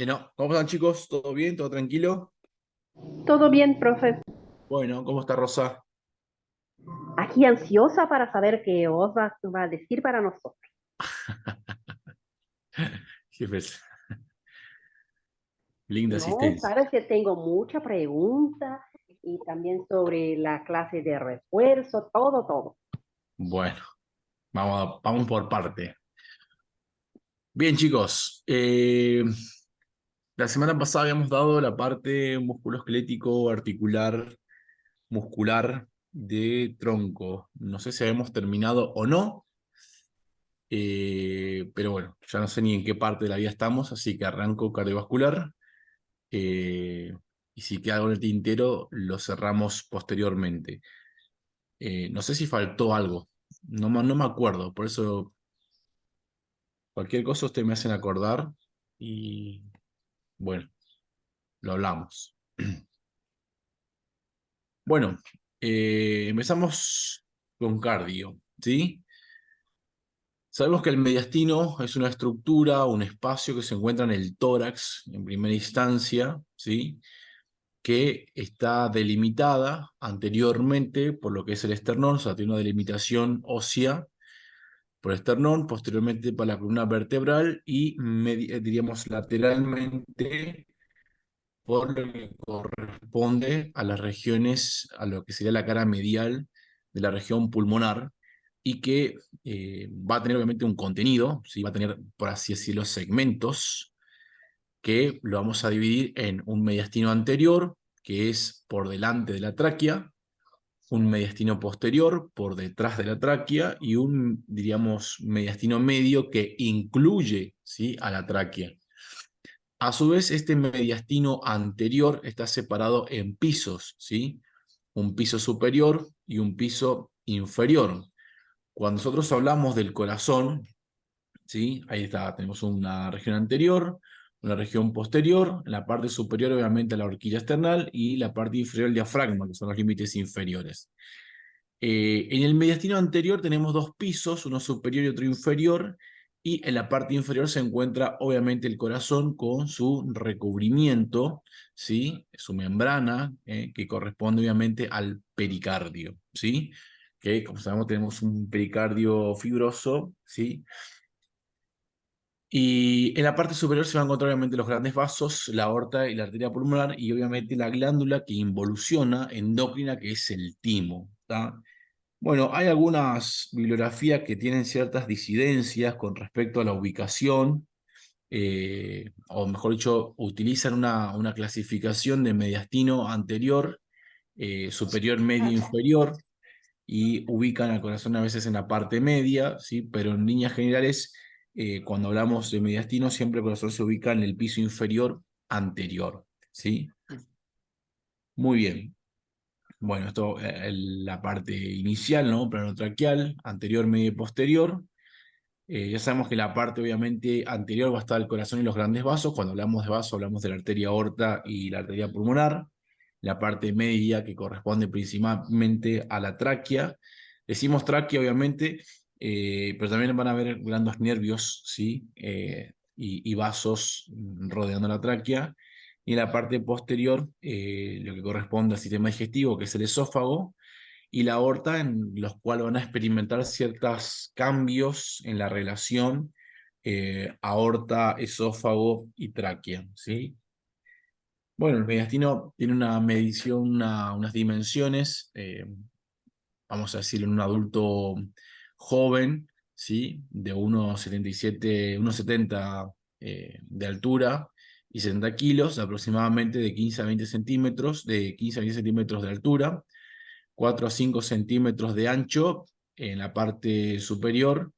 No, ¿cómo están chicos? ¿Todo bien? ¿Todo tranquilo? Todo bien, profe. Bueno, ¿cómo está Rosa? Aquí ansiosa para saber qué os va a decir para nosotros. Jefes, linda No, asistencia. sabes que tengo mucha pregunta y también sobre la clase de refuerzo, todo, todo. Bueno, vamos por parte. Bien, chicos. La semana pasada habíamos dado la parte musculoesquelético, articular, muscular de tronco. No sé si habíamos terminado o no, pero bueno, ya no sé ni en qué parte de la vida estamos, así que arranco cardiovascular. eh, y si queda algo en el tintero, lo cerramos posteriormente. No sé si faltó algo, no me acuerdo, por eso cualquier cosa ustedes me hacen acordar y bueno, lo hablamos. Bueno, empezamos con cardio, ¿sí? Sabemos que el mediastino es una estructura, un espacio que se encuentra en el tórax en primera instancia, ¿sí? Que está delimitada anteriormente por lo que es el esternón, o sea, tiene una delimitación ósea por el esternón, posteriormente por la columna vertebral y diríamos lateralmente por lo que corresponde a las regiones, a lo que sería la cara medial de la región pulmonar, y que va a tener obviamente un contenido, ¿sí? Va a tener, por así decirlo, segmentos que lo vamos a dividir en un mediastino anterior, que es por delante de la tráquea, un mediastino posterior por detrás de la tráquea y un, diríamos, mediastino medio que incluye, ¿sí?, a la tráquea. A su vez, este mediastino anterior está separado en pisos, ¿sí? Un piso superior y un piso inferior. Cuando nosotros hablamos del corazón, ¿sí? Ahí está, tenemos una región anterior, una región posterior, en la parte superior obviamente la horquilla external y la parte inferior el diafragma, que son los límites inferiores. En el mediastino anterior tenemos dos pisos, uno superior y otro inferior, y en la parte inferior se encuentra obviamente el corazón con su recubrimiento, ¿sí? Su membrana, que corresponde obviamente al pericardio, ¿sí? Que como sabemos tenemos un pericardio fibroso, ¿sí? Y en la parte superior se van a encontrar obviamente los grandes vasos, la aorta y la arteria pulmonar, y obviamente la glándula que involuciona endocrina, que es el timo, ¿tá? Bueno, hay algunas bibliografías que tienen ciertas disidencias con respecto a la ubicación, o mejor dicho, utilizan una clasificación de mediastino anterior, superior, medio, inferior, y ubican al corazón a veces en la parte media, ¿sí? Pero en líneas generales, cuando hablamos de mediastino, siempre el corazón se ubica en el piso inferior anterior, ¿sí? Muy bien. Bueno, esto la parte inicial, ¿no? Planotraqueal, anterior, medio y posterior. Ya sabemos que la parte obviamente anterior va a estar el corazón y los grandes vasos. Cuando hablamos de vaso, hablamos de la arteria aorta y la arteria pulmonar. La parte media que corresponde principalmente a la tráquea. Decimos tráquea, obviamente, pero también van a haber grandes nervios, ¿sí? Y vasos rodeando la tráquea. Y en la parte posterior, lo que corresponde al sistema digestivo, que es el esófago, y la aorta, en los cuales van a experimentar ciertos cambios en la relación aorta, esófago y tráquea, ¿sí? Bueno, el mediastino tiene una medición, unas dimensiones, vamos a decir, en un adulto joven, ¿sí? De 1,77, 1,70 de altura y 60 kilos, aproximadamente de 15 a 20 centímetros, de 15 a 20 centímetros de altura, 4 a 5 centímetros de ancho en la parte superior,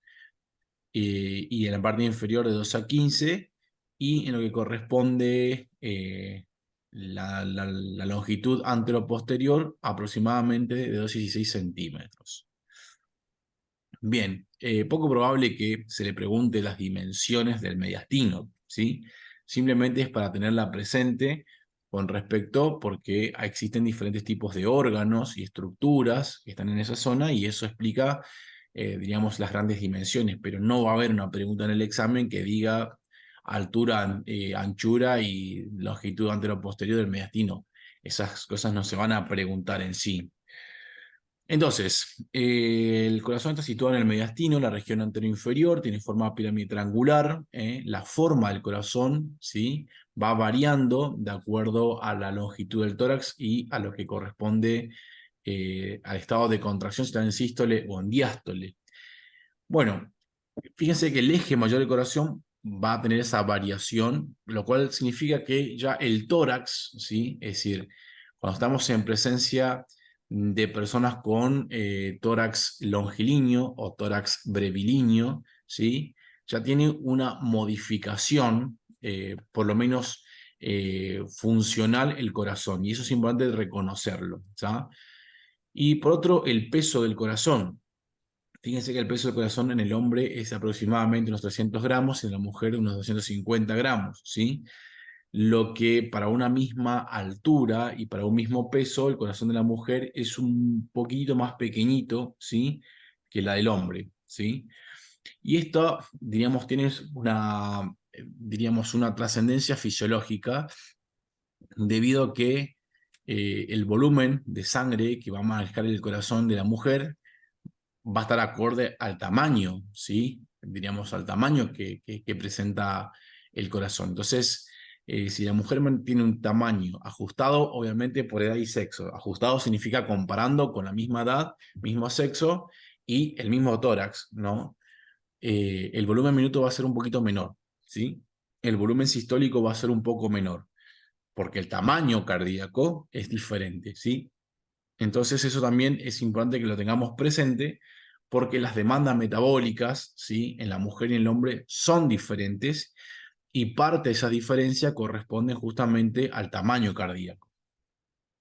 y en la parte inferior de 2 a 15, y en lo que corresponde la longitud anteroposterior aproximadamente de 2 a 16 centímetros. Bien, poco probable que se le pregunte las dimensiones del mediastino, ¿sí? Simplemente es para tenerla presente con respecto, porque existen diferentes tipos de órganos y estructuras que están en esa zona, y eso explica, diríamos, las grandes dimensiones, pero no va a haber una pregunta en el examen que diga altura, anchura y longitud anteroposterior del mediastino. Esas cosas no se van a preguntar en sí. Entonces, el corazón está situado en el mediastino, la región anteroinferior, tiene forma pirámide triangular. La forma del corazón, ¿sí?, va variando de acuerdo a la longitud del tórax y a lo que corresponde al estado de contracción, si está en sístole o en diástole. Bueno, fíjense que el eje mayor del corazón va a tener esa variación, lo cual significa que ya el tórax, ¿sí?, es decir, cuando estamos en presencia de personas con tórax longilíneo o tórax brevilíneo, ¿sí?, ya tiene una modificación, por lo menos funcional, el corazón, y eso es importante reconocerlo, ¿sí? Y por otro, el peso del corazón. Fíjense que el peso del corazón en el hombre es aproximadamente unos 300 gramos, en la mujer unos 250 gramos, ¿sí? Lo que para una misma altura y para un mismo peso, el corazón de la mujer es un poquito más pequeñito, ¿sí?, que la del hombre, ¿sí? Y esto, diríamos, tiene una trascendencia fisiológica debido a que el volumen de sangre que va a manejar el corazón de la mujer va a estar acorde al tamaño, ¿sí? Diríamos al tamaño que presenta el corazón. Entonces, si la mujer tiene un tamaño ajustado, obviamente por edad y sexo. Ajustado significa comparando con la misma edad, mismo sexo y el mismo tórax, ¿no? El volumen minuto va a ser un poquito menor, ¿sí? El volumen sistólico va a ser un poco menor, porque el tamaño cardíaco es diferente, ¿sí? Entonces eso también es importante que lo tengamos presente porque las demandas metabólicas, ¿sí?, en la mujer y en el hombre son diferentes y parte de esa diferencia corresponde justamente al tamaño cardíaco.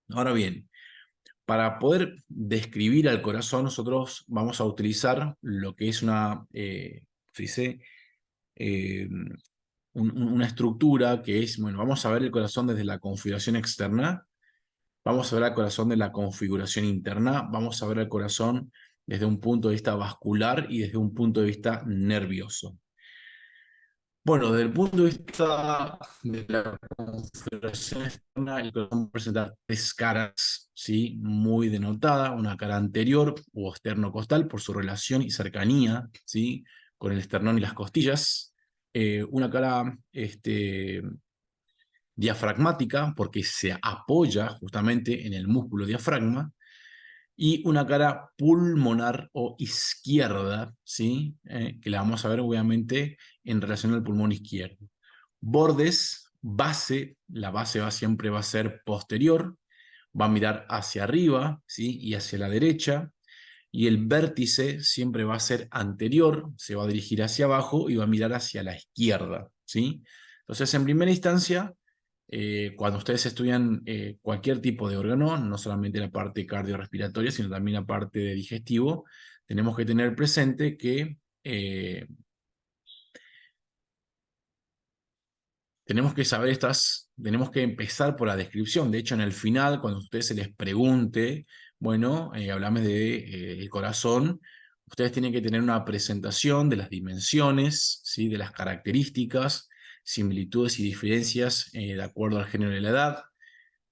Ahora bien, para poder describir al corazón nosotros vamos a utilizar lo que es se dice, eh, una estructura que es, bueno, vamos a ver el corazón desde la configuración externa. Vamos a ver al corazón de la configuración interna, vamos a ver al corazón desde un punto de vista vascular y desde un punto de vista nervioso. Bueno, desde el punto de vista de la configuración externa, el corazón presenta tres caras, ¿sí?, muy denotada, una cara anterior o esternocostal por su relación y cercanía, ¿sí?, con el esternón y las costillas, una cara diafragmática, porque se apoya justamente en el músculo diafragma, y una cara pulmonar o izquierda, ¿sí? Que la vamos a ver obviamente en relación al pulmón izquierdo. Bordes, base, la base siempre va a ser posterior, va a mirar hacia arriba, ¿sí?, y hacia la derecha, y el vértice siempre va a ser anterior, se va a dirigir hacia abajo y va a mirar hacia la izquierda, ¿sí? Entonces, en primera instancia, cuando ustedes estudian cualquier tipo de órgano, no solamente la parte cardiorrespiratoria, sino también la parte de digestivo, tenemos que tener presente que tenemos que empezar por la descripción. De hecho, en el final, cuando a ustedes se les pregunte, bueno, hablame de el corazón, ustedes tienen que tener una presentación de las dimensiones, ¿sí?, de las características, similitudes y diferencias de acuerdo al género y la edad.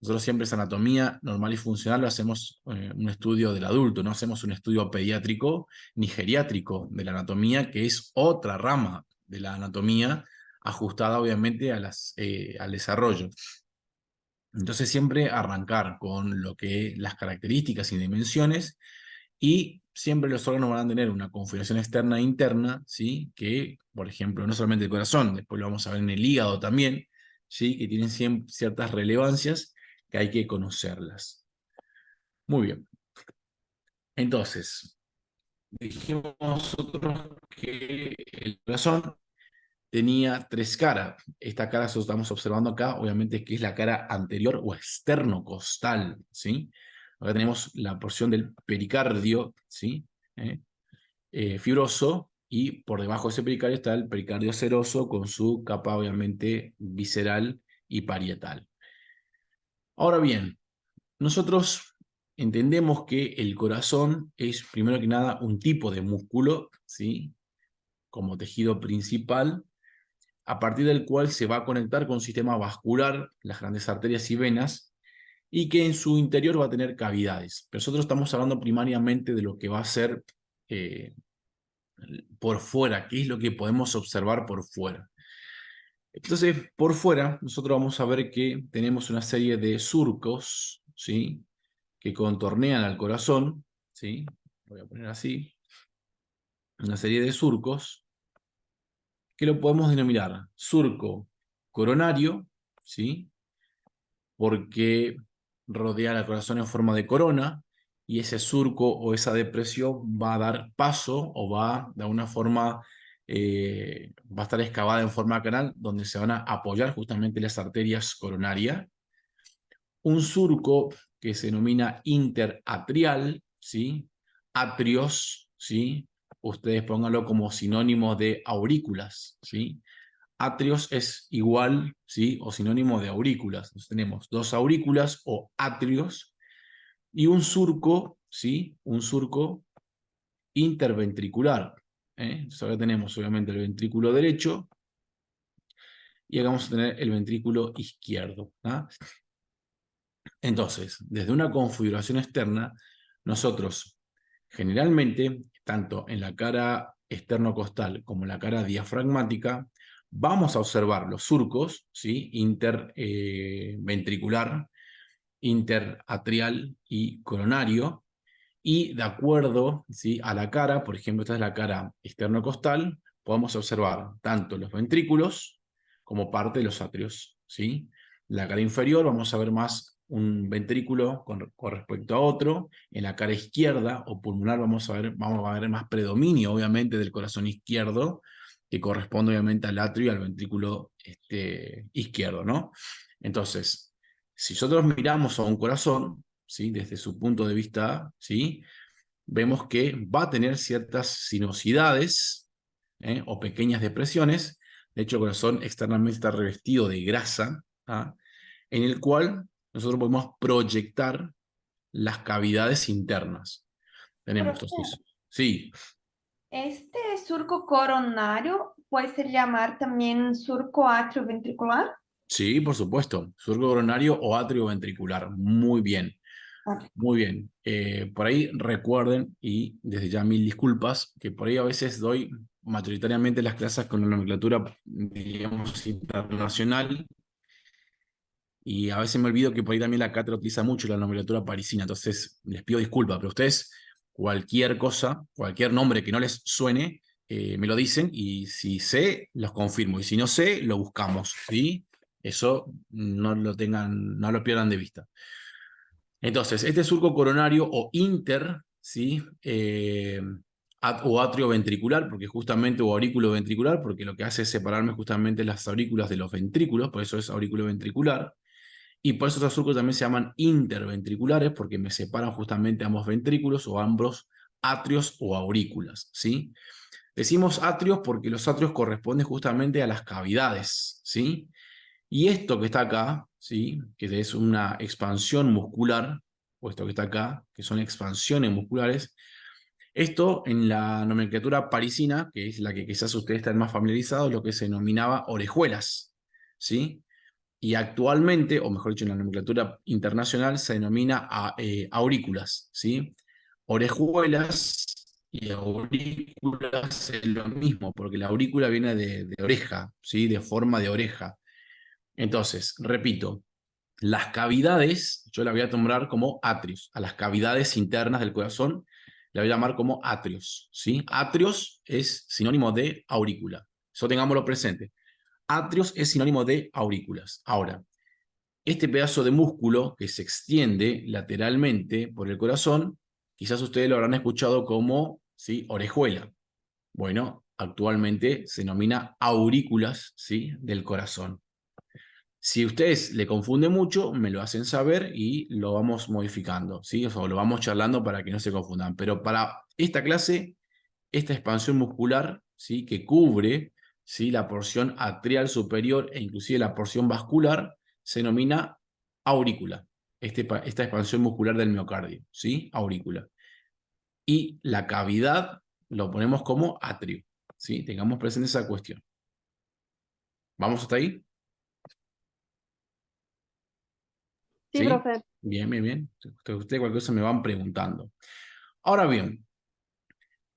Nosotros siempre esa anatomía normal y funcional lo hacemos un estudio del adulto, no hacemos un estudio pediátrico ni geriátrico de la anatomía, que es otra rama de la anatomía ajustada obviamente al desarrollo. Entonces siempre arrancar con lo que las características y dimensiones, y siempre los órganos van a tener una configuración externa e interna, ¿sí?, que, por ejemplo, no solamente el corazón, después lo vamos a ver en el hígado también, ¿sí?, que tienen ciertas relevancias que hay que conocerlas. Muy bien. Entonces, dijimos nosotros que el corazón tenía tres caras. Esta cara que estamos observando acá, obviamente, que es la cara anterior o externocostal, ¿sí? Acá tenemos la porción del pericardio, ¿sí?, fibroso, y por debajo de ese pericardio está el pericardio seroso con su capa, obviamente, visceral y parietal. Ahora bien, nosotros entendemos que el corazón es, primero que nada, un tipo de músculo, ¿sí?, como tejido principal, a partir del cual se va a conectar con un sistema vascular, las grandes arterias y venas, y que en su interior va a tener cavidades. Pero nosotros estamos hablando primariamente de lo que va a ser eh, por fuera, qué es lo que podemos observar por fuera. Entonces, por fuera, nosotros vamos a ver que tenemos una serie de surcos, ¿sí? Que contornean al corazón, ¿sí? Voy a poner así, una serie de surcos que lo podemos denominar surco coronario, ¿sí? Porque rodea el corazón en forma de corona y ese surco o esa depresión va a dar paso o va de alguna forma, va a estar excavada en forma de canal donde se van a apoyar justamente las arterias coronarias. Un surco que se denomina interatrial, ¿sí? Atrios, ¿sí? Ustedes pónganlo como sinónimo de aurículas, ¿sí? Atrios es igual, ¿sí? O sinónimo de aurículas. Entonces tenemos dos aurículas o atrios y un surco, ¿sí? Un surco interventricular. Entonces ahora tenemos obviamente el ventrículo derecho y acá vamos a tener el ventrículo izquierdo. ¿Ah? Entonces, desde una configuración externa, nosotros generalmente, tanto en la cara externocostal como en la cara diafragmática, vamos a observar los surcos, ¿sí? Interventricular, interatrial y coronario, y de acuerdo, ¿sí? A la cara, por ejemplo, esta es la cara externocostal, podemos observar tanto los ventrículos como parte de los atrios, ¿sí? La cara inferior vamos a ver más un ventrículo con respecto a otro. En la cara izquierda o pulmonar vamos a ver más predominio, obviamente, del corazón izquierdo, que corresponde obviamente al atrio y al ventrículo izquierdo, ¿no? Entonces, si nosotros miramos a un corazón, ¿sí? Desde su punto de vista, ¿sí? Vemos que va a tener ciertas sinuosidades, o pequeñas depresiones. De hecho, el corazón externamente está revestido de grasa, ¿ah? En el cual nosotros podemos proyectar las cavidades internas. Tenemos Profesor, entonces, sí, este surco coronario puede ser llamar también surco atrioventricular. sí, por supuesto, surco coronario o atrio ventricular, muy bien. Ok. Muy bien. Por ahí recuerden, y desde ya mil disculpas, que por ahí a veces doy mayoritariamente las clases con la nomenclatura, digamos, internacional, y a veces me olvido que por ahí también la cátedra utiliza mucho la nomenclatura parisina, entonces les pido disculpas, pero ustedes cualquier cosa, cualquier nombre que no les suene, me lo dicen, y si sé, los confirmo, y si no sé, lo buscamos, ¿sí? Eso no lo tengan, no lo pierdan de vista. Entonces, este surco coronario o inter, ¿sí? O atrio ventricular, porque justamente, o aurículo ventricular, porque lo que hace es separarme justamente las aurículas de los ventrículos, por eso es aurículo ventricular. Y por eso estos surcos también se llaman interventriculares, porque me separan justamente ambos ventrículos o ambos atrios o aurículas, ¿sí? Decimos atrios porque los atrios corresponden justamente a las cavidades, ¿sí? Y esto que está acá, ¿sí? Que es una expansión muscular, o esto que está acá, que son expansiones musculares, esto en la nomenclatura parisina, que es la que quizás ustedes están más familiarizados, lo que se denominaba orejuelas, ¿sí? Y actualmente, o mejor dicho, en la nomenclatura internacional, se denomina aurículas, ¿sí? Orejuelas y aurículas es lo mismo, porque la aurícula viene de oreja, ¿sí? De forma de oreja. Entonces, repito, las cavidades, yo la voy a nombrar como atrios, a las cavidades internas del corazón, la voy a llamar como atrios, ¿sí? Atrios es sinónimo de aurícula, eso tengámoslo presente. Atrios es sinónimo de aurículas. Ahora, este pedazo de músculo que se extiende lateralmente por el corazón, quizás ustedes lo habrán escuchado como, ¿sí? Orejuela. Bueno, actualmente se denomina aurículas, ¿sí? Del corazón. Si ustedes le confunden mucho, me lo hacen saber y lo vamos modificando, ¿sí? O sea, lo vamos charlando para que no se confundan. Pero para esta clase, esta expansión muscular, ¿sí? Que cubre, ¿sí? La porción atrial superior e inclusive la porción vascular, se denomina aurícula. Esta expansión muscular del miocardio, ¿sí? Aurícula. Y la cavidad lo ponemos como atrio, ¿sí? Tengamos presente esa cuestión. ¿Vamos hasta ahí? Sí, ¿Sí? profe. Bien, bien, bien. Ustedes cualquier cosa me van preguntando. Ahora bien,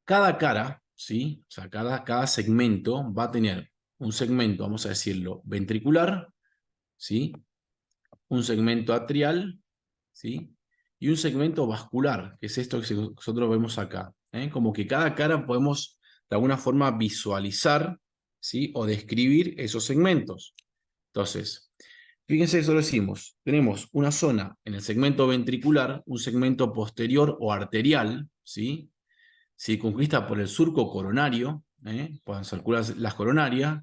cada cara, ¿sí? O sea, cada segmento va a tener un segmento, vamos a decirlo, ventricular, ¿sí? Un segmento atrial, ¿sí? Y un segmento vascular, que es esto que nosotros vemos acá. Como que cada cara podemos de alguna forma visualizar, ¿sí? O describir esos segmentos. Entonces, fíjense, eso lo decimos. Tenemos una zona en el segmento ventricular, un segmento posterior o arterial, ¿sí? Circuncrita por el surco coronario, pueden circular las coronarias,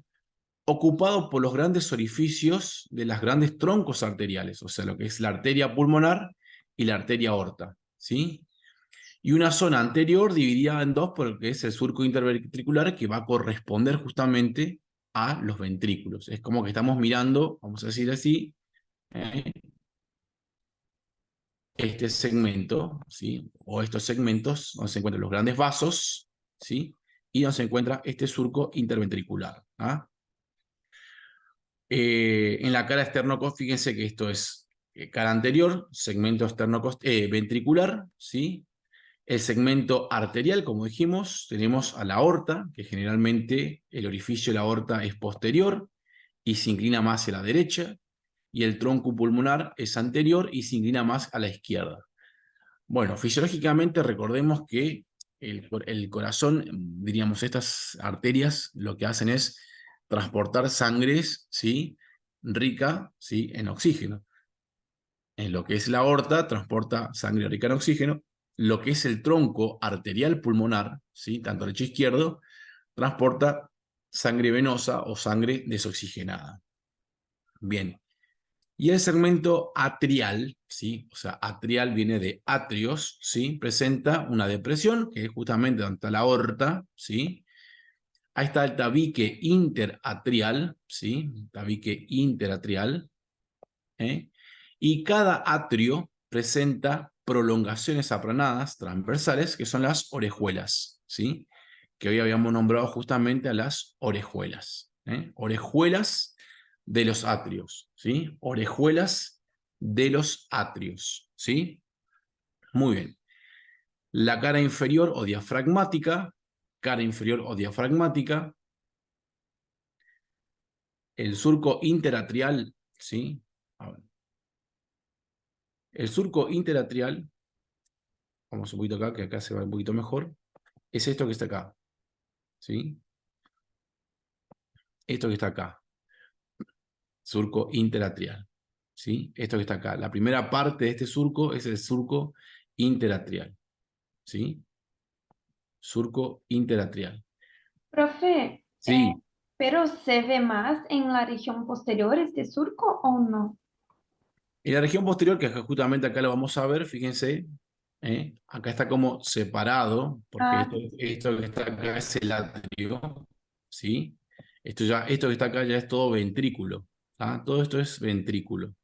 ocupado por los grandes orificios de las grandes troncos arteriales, o sea, lo que es la arteria pulmonar y la arteria aorta, ¿sí? Y una zona anterior dividida en dos por lo que es el surco interventricular, que va a corresponder justamente a los ventrículos. Es como que estamos mirando, vamos a decir así, ¿eh? Este segmento, ¿sí? O estos segmentos donde se encuentran los grandes vasos, ¿sí? Y donde se encuentra este surco interventricular. ¿Ah? En la cara externo, fíjense que esto es cara anterior, segmento externo ventricular, ¿sí? El segmento arterial, como dijimos, tenemos a la aorta, que generalmente el orificio de la aorta es posterior y se inclina más hacia la derecha, y el tronco pulmonar es anterior y se inclina más a la izquierda. Bueno, fisiológicamente recordemos que el corazón, diríamos, estas arterias lo que hacen es transportar sangres, ¿sí? Rica, ¿sí? En oxígeno. En lo que es la aorta, transporta sangre rica en oxígeno. Lo que es el tronco arterial pulmonar, ¿sí? Tanto derecho e izquierdo, transporta sangre venosa o sangre desoxigenada. Bien. Y el segmento atrial, ¿sí? O sea, atrial viene de atrios, ¿sí? Presenta una depresión, que es justamente donde está la aorta, ¿sí? Ahí está el tabique interatrial, ¿sí? Tabique interatrial, ¿eh? Y cada atrio presenta prolongaciones aplanadas, transversales, que son las orejuelas, ¿sí? Que hoy habíamos nombrado justamente a las orejuelas, ¿eh? Orejuelas de los atrios, ¿sí? Orejuelas de los atrios, ¿sí? Muy bien. La cara inferior o diafragmática, el surco interatrial, ¿sí? A ver. El surco interatrial, vamos un poquito acá, que acá se va un poquito mejor, es esto que está acá, ¿sí? Esto que está acá, surco interatrial, ¿sí? Esto que está acá. La primera parte de este surco es el surco interatrial, ¿sí? Surco interatrial. Profe, Sí, ¿pero se ve más en la región posterior este surco o no? en la región posterior, que justamente acá lo vamos a ver, fíjense, acá está como separado, porque Ah, esto que está acá es el atrio, ¿sí? Esto que está acá ya es todo ventrículo, ¿tá? Todo esto es ventrículo.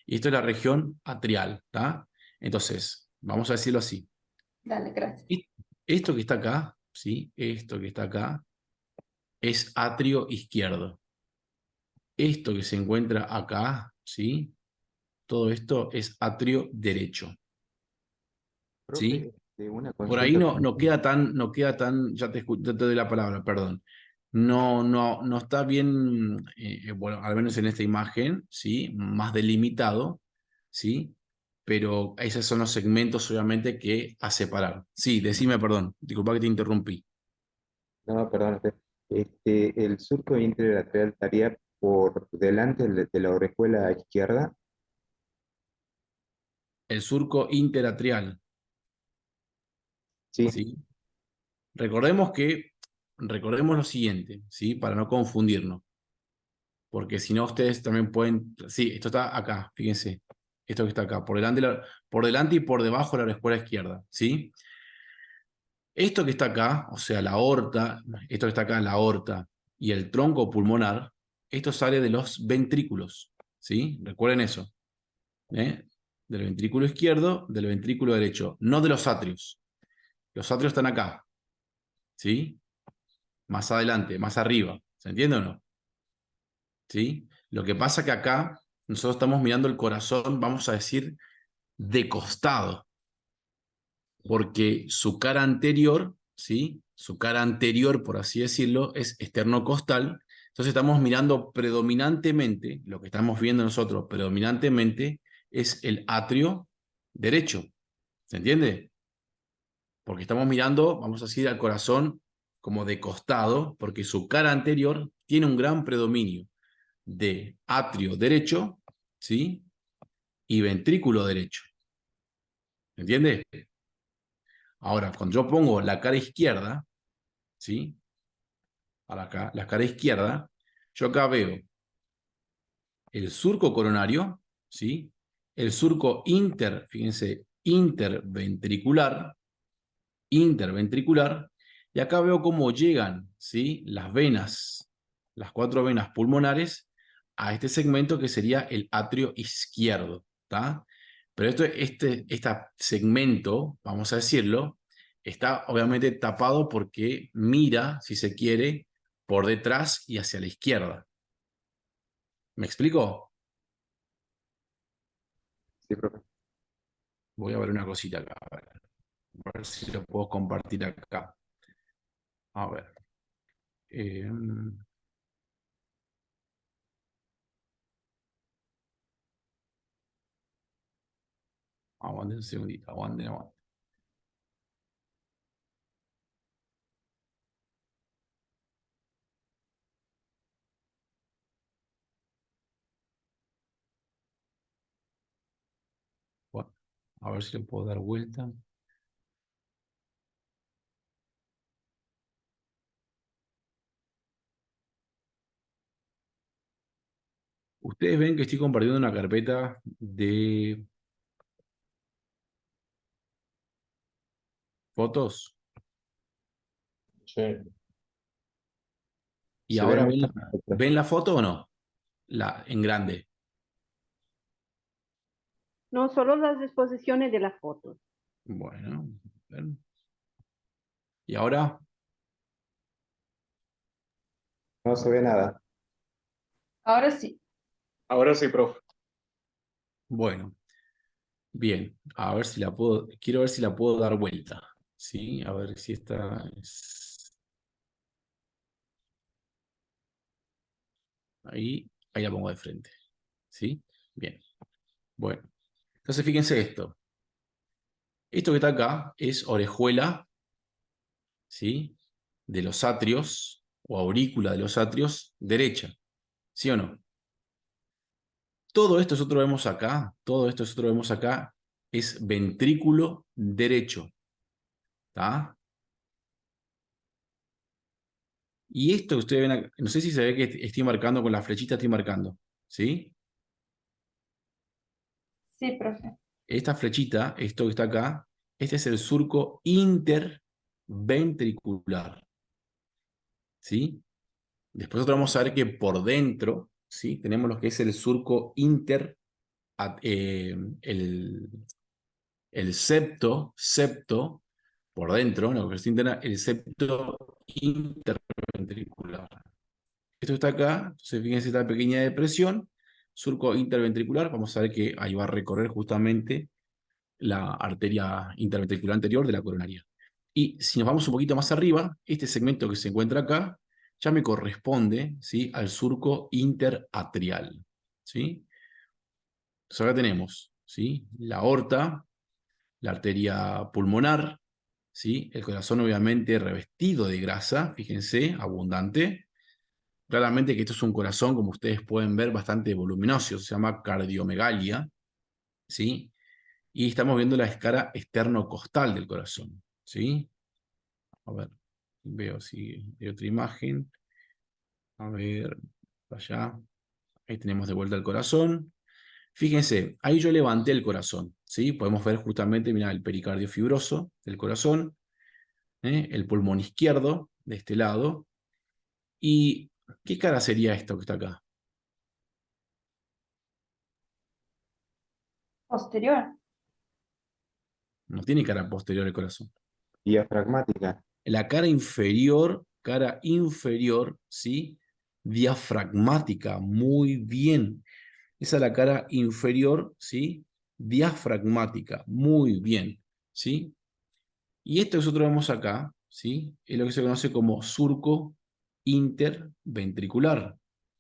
Y esto es la región atrial, ¿tá? Entonces, vamos a decirlo así. dale, gracias. Y esto que está acá, ¿sí? Esto que está acá es atrio izquierdo. Esto que se encuentra acá, ¿sí? Todo esto es atrio derecho, ¿sí? Profe, una Por ahí consulta. no queda tan, ya te doy la palabra, perdón. No está bien, bueno, al menos en esta imagen, ¿sí? Más delimitado, ¿sí? Pero esos son los segmentos, obviamente, que a separar. Sí, decime, perdón, disculpa que te interrumpí. No, perdón, el surco interlateral estaría por delante de la orejuela izquierda. El surco interatrial, Sí, ¿sí? Recordemos lo siguiente, ¿sí? Para no confundirnos. Porque si no, ustedes también pueden. Sí, esto está acá, fíjense. Esto que está acá, por delante y por debajo de la orejuela izquierda, ¿sí? Esto que está acá, o sea, la aorta, esto que está acá, la aorta y el tronco pulmonar, esto sale de los ventrículos, ¿sí? Recuerden eso, ¿eh? Del ventrículo izquierdo, del ventrículo derecho, no de los atrios. Los atrios están acá, ¿sí? Más adelante, más arriba. ¿Se entiende o no? ¿Sí? Lo que pasa que acá nosotros estamos mirando el corazón, vamos a decir, de costado, porque su cara anterior, ¿sí? Su cara anterior, por así decirlo, es esternocostal. Entonces estamos mirando predominantemente, lo que estamos viendo nosotros predominantemente es el atrio derecho. ¿Se entiende? Porque estamos mirando, vamos a decir, al corazón como de costado, porque su cara anterior tiene un gran predominio de atrio derecho, ¿sí? Y ventrículo derecho. ¿Entiende? Ahora, cuando yo pongo la cara izquierda, ¿sí? Para acá, la cara izquierda, yo acá veo el surco coronario, ¿sí? El surco fíjense, interventricular, y acá veo cómo llegan, ¿sí? Las venas, las 4 venas pulmonares, a este segmento que sería el atrio izquierdo, ¿tá? Pero este segmento, vamos a decirlo, está obviamente tapado porque mira, si se quiere, por detrás y hacia la izquierda. ¿Me explico? Sí, profe. Voy a ver una cosita acá, a ver si lo puedo compartir acá. A ver. Eh, Aguanten un segundito, aguanten. Bueno, a ver si le puedo dar vuelta. Ustedes ven que estoy compartiendo una carpeta de fotos. Sí. Y Se ve ahora mucho mejor. ven la foto o no? En grande. No solo las disposiciones de las fotos. Bueno, ven. Y ahora, No se ve nada. Ahora sí. Ahora sí, profe. bueno, bien. A ver si la puedo, quiero ver si la puedo dar vuelta. ¿Sí? A ver si esta es. Ahí la pongo de frente. ¿Sí? Bien. Bueno. Entonces fíjense esto. Esto que está acá es orejuela, ¿sí? De los atrios, o aurícula de los atrios, derecha. ¿Sí o no? Todo esto nosotros vemos acá, todo esto nosotros vemos acá, es ventrículo derecho. ¿Está? Y esto que ustedes ven acá, no sé si se ve que estoy marcando con la flechita, estoy marcando. ¿Sí? Sí, profe. Esta flechita, esto que está acá, este es el surco interventricular. ¿Sí? Después nosotros vamos a ver que por dentro, ¿sí? Tenemos lo que es el surco el, septo, por dentro, la cobertura interna, el septo interventricular. Esto está acá, entonces fíjense esta pequeña depresión, surco interventricular, vamos a ver que ahí va a recorrer justamente la arteria interventricular anterior de la coronaria. Y si nos vamos un poquito más arriba, este segmento que se encuentra acá ya me corresponde, ¿sí? Al surco interatrial. ¿Sí? Entonces acá tenemos, ¿sí? La aorta, la arteria pulmonar, ¿sí? El corazón obviamente revestido de grasa, fíjense, abundante. Claramente que esto es un corazón, como ustedes pueden ver, bastante voluminoso, se llama cardiomegalia, ¿sí? Y estamos viendo la escara esternocostal del corazón, ¿sí? A ver, veo si hay otra imagen. A ver, allá. Ahí tenemos de vuelta el corazón. Fíjense, ahí yo levanté el corazón, ¿sí? Podemos ver justamente, mira, el pericardio fibroso del corazón, el pulmón izquierdo de este lado. ¿Y qué cara sería esto que está acá? Posterior. No tiene cara posterior el corazón. Diafragmática. La cara inferior, ¿sí? Diafragmática, muy bien. Esa es la cara inferior, ¿sí? Diafragmática. Muy bien, ¿sí? Y esto que nosotros vemos acá, ¿sí? Es lo que se conoce como surco interventricular.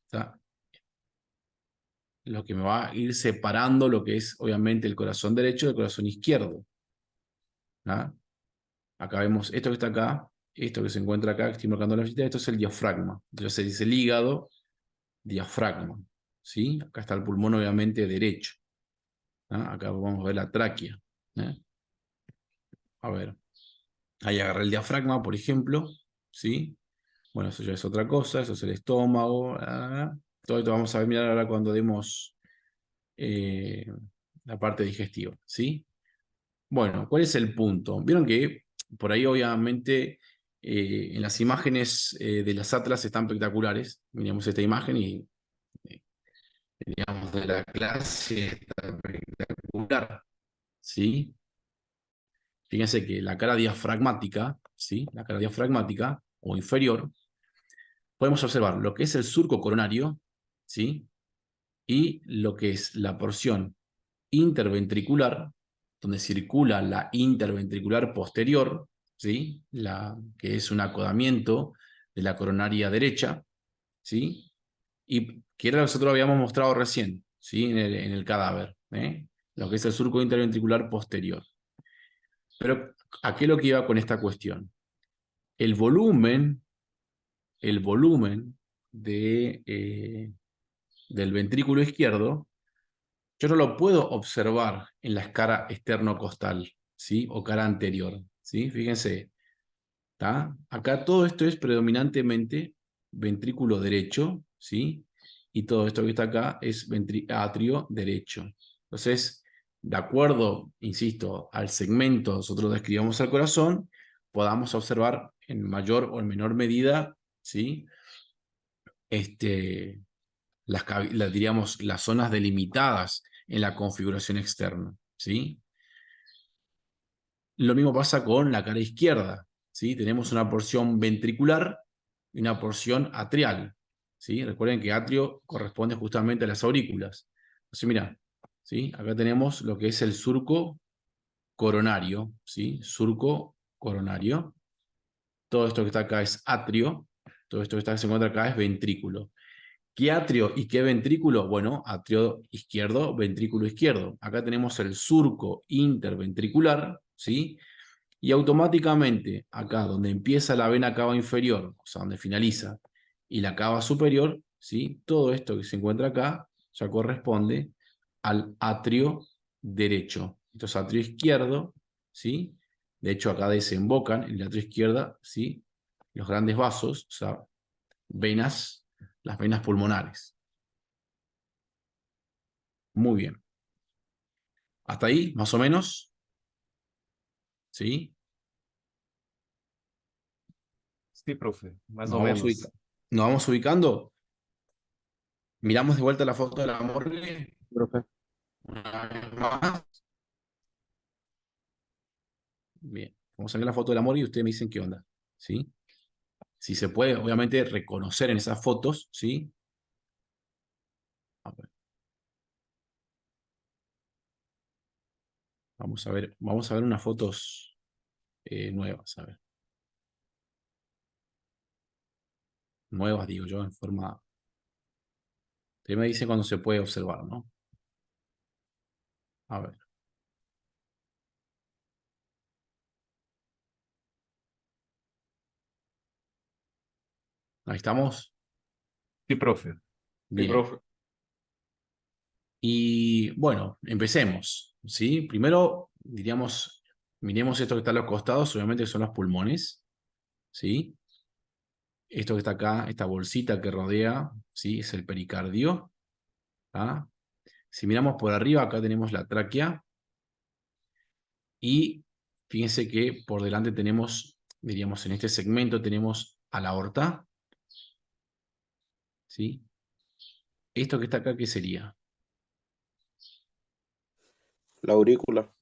¿Está? Lo que me va a ir separando lo que es, obviamente, el corazón derecho del corazón izquierdo. ¿Ah? Acá vemos esto que está acá, esto que se encuentra acá, que estoy marcando la flechita, esto es el diafragma. Entonces se dice el hígado, diafragma. ¿Sí? Acá está el pulmón, obviamente, derecho. ¿Ah? Acá vamos a ver la tráquea. ¿Eh? A ver, ahí agarré el diafragma, por ejemplo. ¿Sí? Bueno, eso ya es otra cosa, eso es el estómago. Todo esto vamos a mirar ahora cuando demos la parte digestiva. ¿Sí? Bueno, ¿cuál es el punto? Vieron que por ahí obviamente en las imágenes de las atlas están espectaculares. Miramos esta imagen y digamos de la clase está espectacular. ¿Sí? Fíjense que la cara diafragmática, ¿sí? La cara diafragmática o inferior, podemos observar lo que es el surco coronario, ¿sí? Y lo que es la porción interventricular, donde circula la interventricular posterior, ¿sí? Que es un acodamiento de la coronaria derecha, ¿sí? Y que era lo que nosotros habíamos mostrado recién, ¿sí? En el cadáver, ¿eh? Lo que es el surco interventricular posterior. Pero, ¿a qué es lo que iba con esta cuestión? El volumen del ventrículo izquierdo, yo no lo puedo observar en la escara externocostal, ¿sí? O cara anterior, ¿sí? Fíjense, ¿tá? Acá todo esto es predominantemente ventrículo derecho, ¿sí? Y todo esto que está acá es atrio derecho. Entonces, de acuerdo, insisto, al segmento que nosotros describamos al corazón, podamos observar en mayor o en menor medida, ¿sí? Diríamos, las zonas delimitadas en la configuración externa, ¿sí? Lo mismo pasa con la cara izquierda, ¿sí? Tenemos una porción ventricular y una porción atrial, ¿sí? Recuerden que atrio corresponde justamente a las aurículas. Entonces, mira, ¿sí? Acá tenemos lo que es el surco coronario, ¿sí? Surco coronario. Todo esto que está acá es atrio, todo esto que se encuentra acá es ventrículo. ¿Qué atrio y qué ventrículo? Bueno, atrio izquierdo, ventrículo izquierdo. Acá tenemos el surco interventricular, ¿sí? Y automáticamente, acá donde empieza la vena cava inferior, o sea, donde finaliza, y la cava superior, ¿sí? Todo esto que se encuentra acá ya corresponde al atrio derecho. Esto es atrio izquierdo, ¿sí? De hecho, acá desembocan en el atrio izquierda, ¿sí? Los grandes vasos, o sea, venas, las venas pulmonares. Muy bien. Hasta ahí, más o menos, ¿sí? Sí, profe, más Nos o vamos menos. nos vamos ubicando. Miramos de vuelta la foto de la morgue. Profe. Una vez más. Bien. Vamos a ver la foto de la morgue y ustedes me dicen qué onda. ¿Sí? Si se puede, obviamente, reconocer en esas fotos, ¿sí? A ver. Vamos a ver unas fotos nuevas, a ver. Nuevas, digo yo, en forma. Ustedes me dicen cuando se puede observar, ¿no? A ver. Ahí estamos. Sí, profe. Bien. Y bueno, empecemos, ¿sí? Primero, diríamos, miremos esto que está a los costados, obviamente que son los pulmones, ¿sí? Esto que está acá, esta bolsita que rodea, ¿sí? Es el pericardio, ¿ah? Si miramos por arriba, acá tenemos la tráquea y fíjense que por delante tenemos, diríamos, en este segmento tenemos a la aorta, ¿sí? Esto que está acá, ¿qué sería? La aurícula.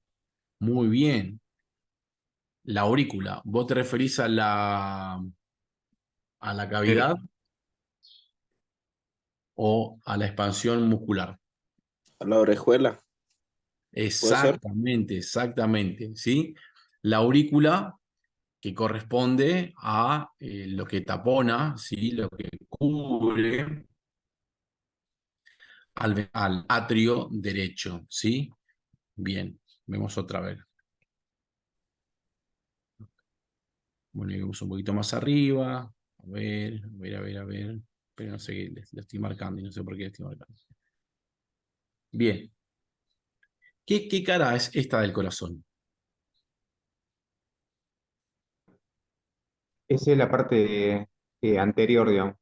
Muy bien. La aurícula. ¿Vos te referís a la Eh, cavidad o a la expansión muscular? A la orejuela, ¿puede ser? Exactamente, exactamente, ¿sí? La aurícula que corresponde a lo que tapona, ¿sí? Lo que cubre al atrio derecho, ¿sí? Bien, vemos otra vez. Bueno, y vemos un poquito más arriba. A ver, a ver, a ver, a ver. Pero no sé qué, le estoy marcando y no sé por qué le estoy marcando. Bien. ¿Qué cara es esta del corazón? Esa es la parte anterior, digamos.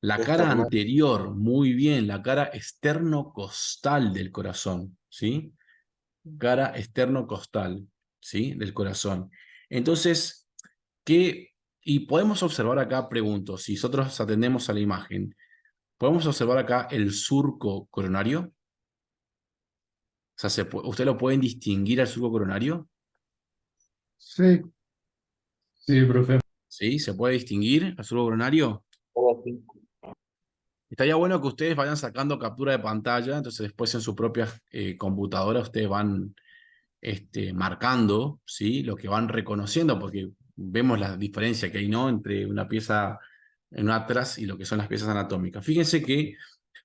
La cara Externo. anterior, muy bien, la cara externo-costal del corazón, ¿sí? Cara externo-costal, ¿sí? Del corazón. Entonces, y podemos observar acá, pregunto, si nosotros atendemos a la imagen, ¿podemos observar acá el surco coronario? O sea, ¿usted lo pueden distinguir al surco coronario? Sí. Sí, profe. ¿Sí? ¿Se puede distinguir al surco coronario? Estaría bueno que ustedes vayan sacando captura de pantalla, entonces después en su propia computadora ustedes van marcando, ¿sí? Lo que van reconociendo, porque vemos la diferencia que hay, ¿no? Entre una pieza en un atlas y lo que son las piezas anatómicas. Fíjense que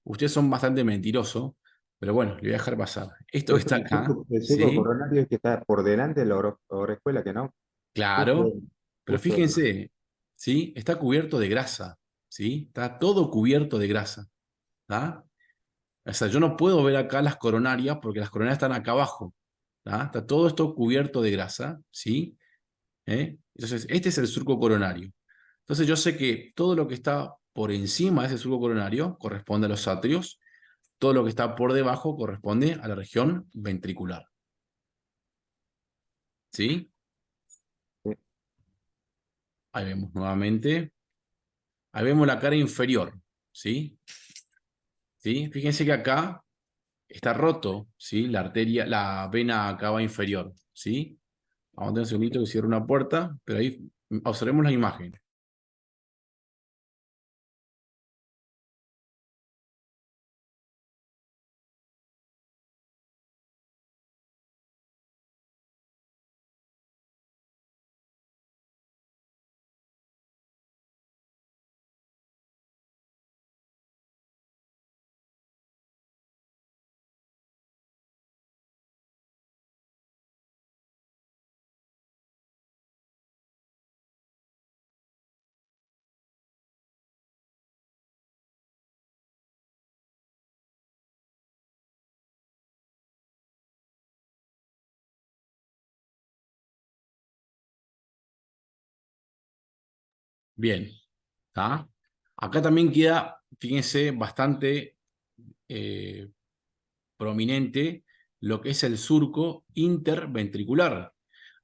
ustedes son bastante mentirosos, pero bueno, le voy a dejar pasar. Esto que Profe, está acá, el surco ¿sí? coronario es que está por delante de la orejuela, que no. Justo, Claro, pero justo, fíjense, ¿sí? Está cubierto de grasa, ¿sí? Está todo cubierto de grasa, ¿tá? O sea, yo no puedo ver acá las coronarias porque las coronarias están acá abajo, ¿tá? Está todo esto cubierto de grasa, ¿sí? Entonces, este es el surco coronario. Entonces, yo sé que todo lo que está por encima de ese surco coronario corresponde a los atrios, todo lo que está por debajo corresponde a la región ventricular, ¿sí? sí. Ahí vemos nuevamente. Ahí vemos la cara inferior, ¿sí? ¿Sí? Fíjense que acá está roto, ¿sí? La arteria, la vena cava inferior, ¿sí? Vamos a tener un segundito que cierre una puerta, pero ahí observemos la imagen. Bien, ¿está? Acá también queda, fíjense, bastante eh, prominente lo que es el surco interventricular.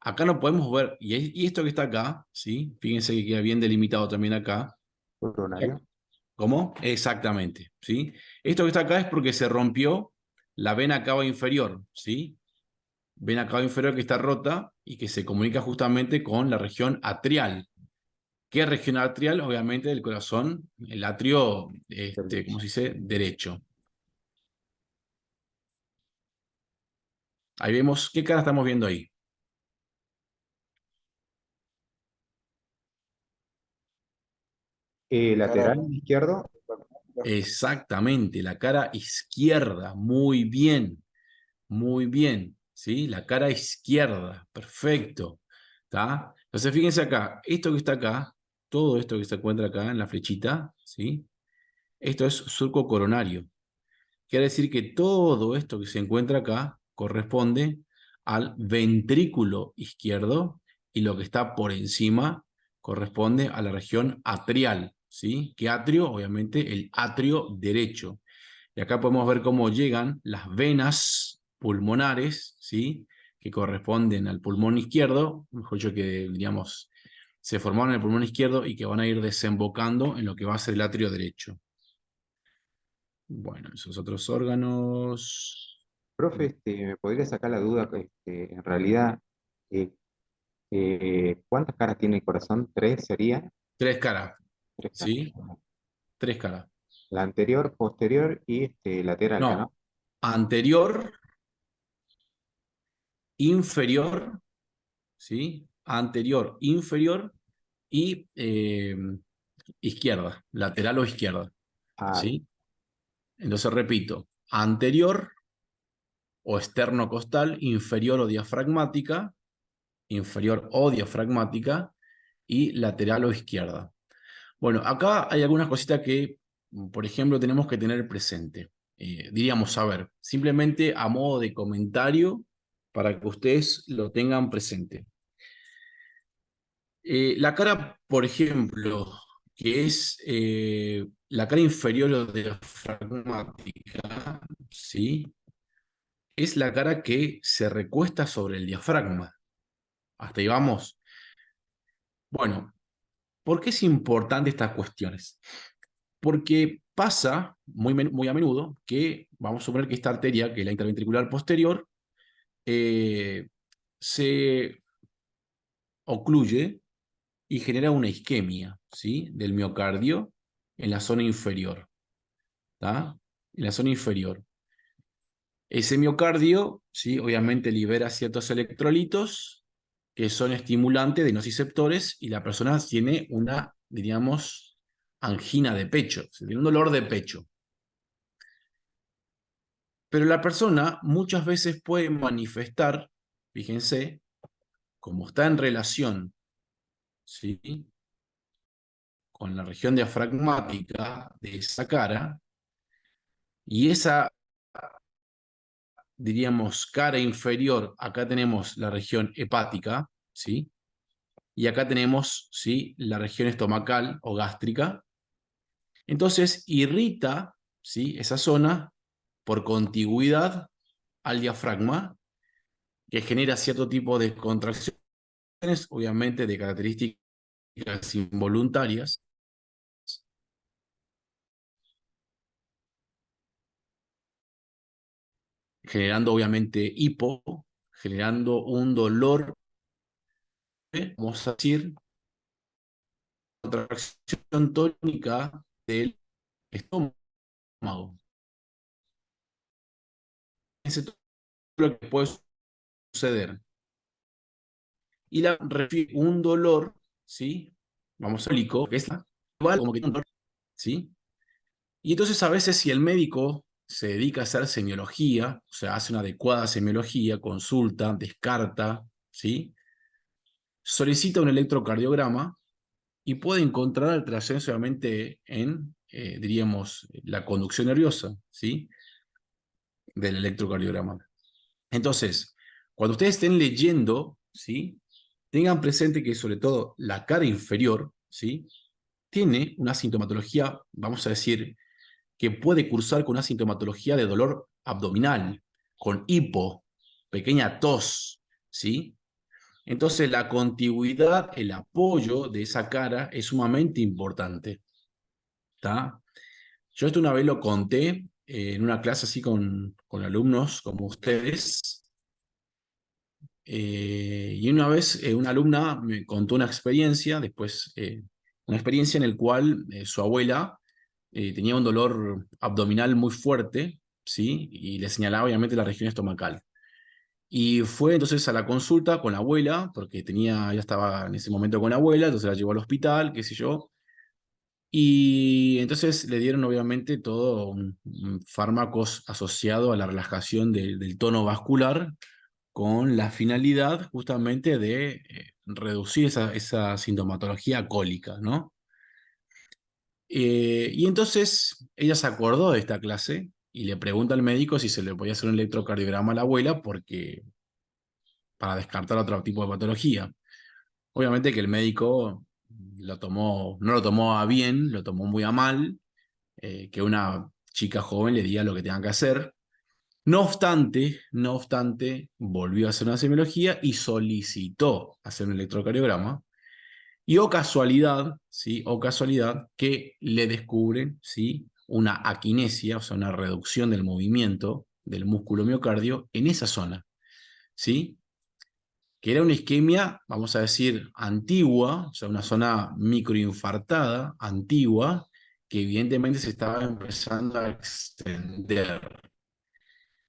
Acá no podemos ver, y esto que está acá, ¿sí? Fíjense que queda bien delimitado también acá. Coronario. ¿Cómo? Exactamente, ¿sí? Esto que está acá es porque se rompió la vena cava inferior, ¿sí? Vena cava inferior que está rota y que se comunica justamente con la región atrial. ¿Qué región atrial? Obviamente del corazón, el atrio, ¿cómo se dice? Derecho. Ahí vemos, ¿qué cara estamos viendo ahí? Lateral Cara, izquierdo. Exactamente, la cara izquierda, muy bien, ¿sí? La cara izquierda, perfecto, ¿está? Entonces fíjense acá, esto que está acá, todo esto que se encuentra acá en la flechita, ¿sí? Esto es surco coronario. Quiere decir que todo esto que se encuentra acá corresponde al ventrículo izquierdo y lo que está por encima corresponde a la región atrial, ¿sí? ¿Qué atrio? Obviamente el atrio derecho. Y acá podemos ver cómo llegan las venas pulmonares, ¿sí? Que corresponden al pulmón izquierdo, mejor dicho que diríamos se formaron en el pulmón izquierdo y que van a ir desembocando en lo que va a ser el atrio derecho. Bueno, esos otros órganos. Profe, me podría sacar la duda, en realidad, eh, ¿cuántas caras tiene el corazón? ¿Tres sería? Tres caras, ¿Tres caras? ¿sí? Tres caras. La anterior, posterior y lateral, No, ¿no? anterior, inferior, ¿sí? Anterior, inferior y izquierda, lateral o izquierda, Ah, ¿sí? Entonces repito, anterior o externo-costal, inferior o diafragmática, y lateral o izquierda. Bueno, acá hay algunas cositas que, por ejemplo, tenemos que tener presente. Diríamos, a ver, simplemente a modo de comentario para que ustedes lo tengan presente. La cara, por ejemplo, que es la cara inferior o diafragmática, ¿sí? Es la cara que se recuesta sobre el diafragma. Hasta ahí vamos. Bueno, ¿por qué es importante estas cuestiones? Porque pasa muy a menudo que, vamos a suponer que esta arteria, que es la interventricular posterior, se ocluye y genera una isquemia, ¿sí? Del miocardio en la zona inferior, ¿tá? En la zona inferior. Ese miocardio, ¿sí? Obviamente libera ciertos electrolitos que son estimulantes de nociceptores y la persona tiene una, diríamos, angina de pecho, tiene un dolor de pecho. Pero la persona muchas veces puede manifestar, fíjense, como está en relación, ¿sí? Con la región diafragmática de esa cara, y esa, diríamos, cara inferior, acá tenemos la región hepática, ¿sí? Y acá tenemos, ¿sí? La región estomacal o gástrica. Entonces irrita, ¿sí? Esa zona por contigüidad al diafragma, que genera cierto tipo de contracciones, obviamente de características involuntarias, generando obviamente hipo, generando un dolor, vamos a decir, contracción tónica del estómago. Ese es lo que puede suceder. Y la refiere un dolor, ¿sí? Vamos a explicar, que es igual como que un dolor, ¿sí? Y entonces a veces si el médico se dedica a hacer semiología, o sea, hace una adecuada semiología, consulta, descarta, ¿sí? Solicita un electrocardiograma y puede encontrar alteraciones solamente en, diríamos, la conducción nerviosa, ¿sí? Del electrocardiograma. Entonces, cuando ustedes estén leyendo, ¿sí? Tengan presente que sobre todo la cara inferior, ¿sí? Tiene una sintomatología, vamos a decir, que puede cursar con una sintomatología de dolor abdominal, con hipo, pequeña tos, ¿sí? Entonces la contigüidad, el apoyo de esa cara es sumamente importante, ¿tá? Yo esto una vez lo conté en una clase así con alumnos como ustedes, y una vez una alumna me contó una experiencia, después una experiencia en la cual su abuela tenía un dolor abdominal muy fuerte, ¿sí? Y le señalaba obviamente la región estomacal. Y fue entonces a la consulta con la abuela, porque ya estaba en ese momento con la abuela, entonces la llevó al hospital, qué sé yo. Y entonces le dieron obviamente todo fármacos asociados a la relajación del tono vascular con la finalidad justamente de reducir esa sintomatología cólica, ¿no? Y entonces ella se acordó de esta clase y le pregunta al médico si se le podía hacer un electrocardiograma a la abuela para descartar otro tipo de patología. Obviamente que el médico no lo tomó a bien, lo tomó muy a mal, que una chica joven le diga lo que tenga que hacer. No obstante, volvió a hacer una semiología y solicitó hacer un electrocardiograma. Y o casualidad, ¿sí? O casualidad que le descubren, ¿sí? Una aquinesia, o sea, una reducción del movimiento del músculo miocardio en esa zona, ¿sí? Que era una isquemia, vamos a decir, antigua, o sea, una zona microinfartada, antigua, que evidentemente se estaba empezando a extender.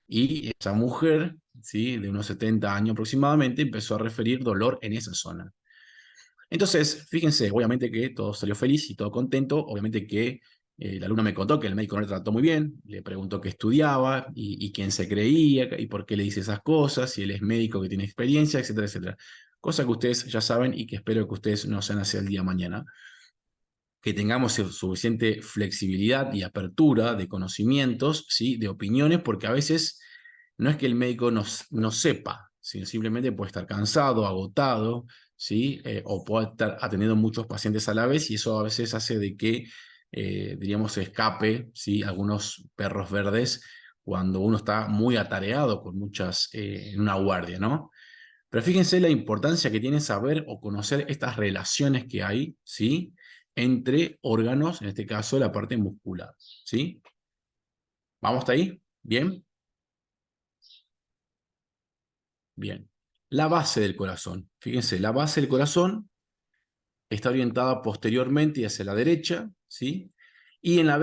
Y esa mujer, ¿sí? De unos 70 años aproximadamente, empezó a referir dolor en esa zona. Entonces, fíjense, obviamente que todo salió feliz y todo contento, obviamente que la alumna me contó que el médico no le trató muy bien, le preguntó qué estudiaba y quién se creía y por qué le dice esas cosas, si él es médico que tiene experiencia, etcétera, etcétera. Cosa que ustedes ya saben y que espero que ustedes no sean hacia el día de mañana. Que tengamos suficiente flexibilidad y apertura de conocimientos, ¿sí? De opiniones, porque a veces no es que el médico no sepa, sino simplemente puede estar cansado, agotado, ¿sí? O puede estar atendiendo muchos pacientes a la vez y eso a veces hace de que, diríamos, se escape, ¿sí? Algunos perros verdes cuando uno está muy atareado con muchas, en una guardia, ¿no? Pero fíjense la importancia que tiene saber o conocer estas relaciones que hay, ¿sí? Entre órganos, en este caso la parte muscular, ¿sí? ¿Vamos hasta ahí? ¿Bien? Bien. La base del corazón. Fíjense, la base del corazón está orientada posteriormente hacia la derecha, ¿sí? Y en la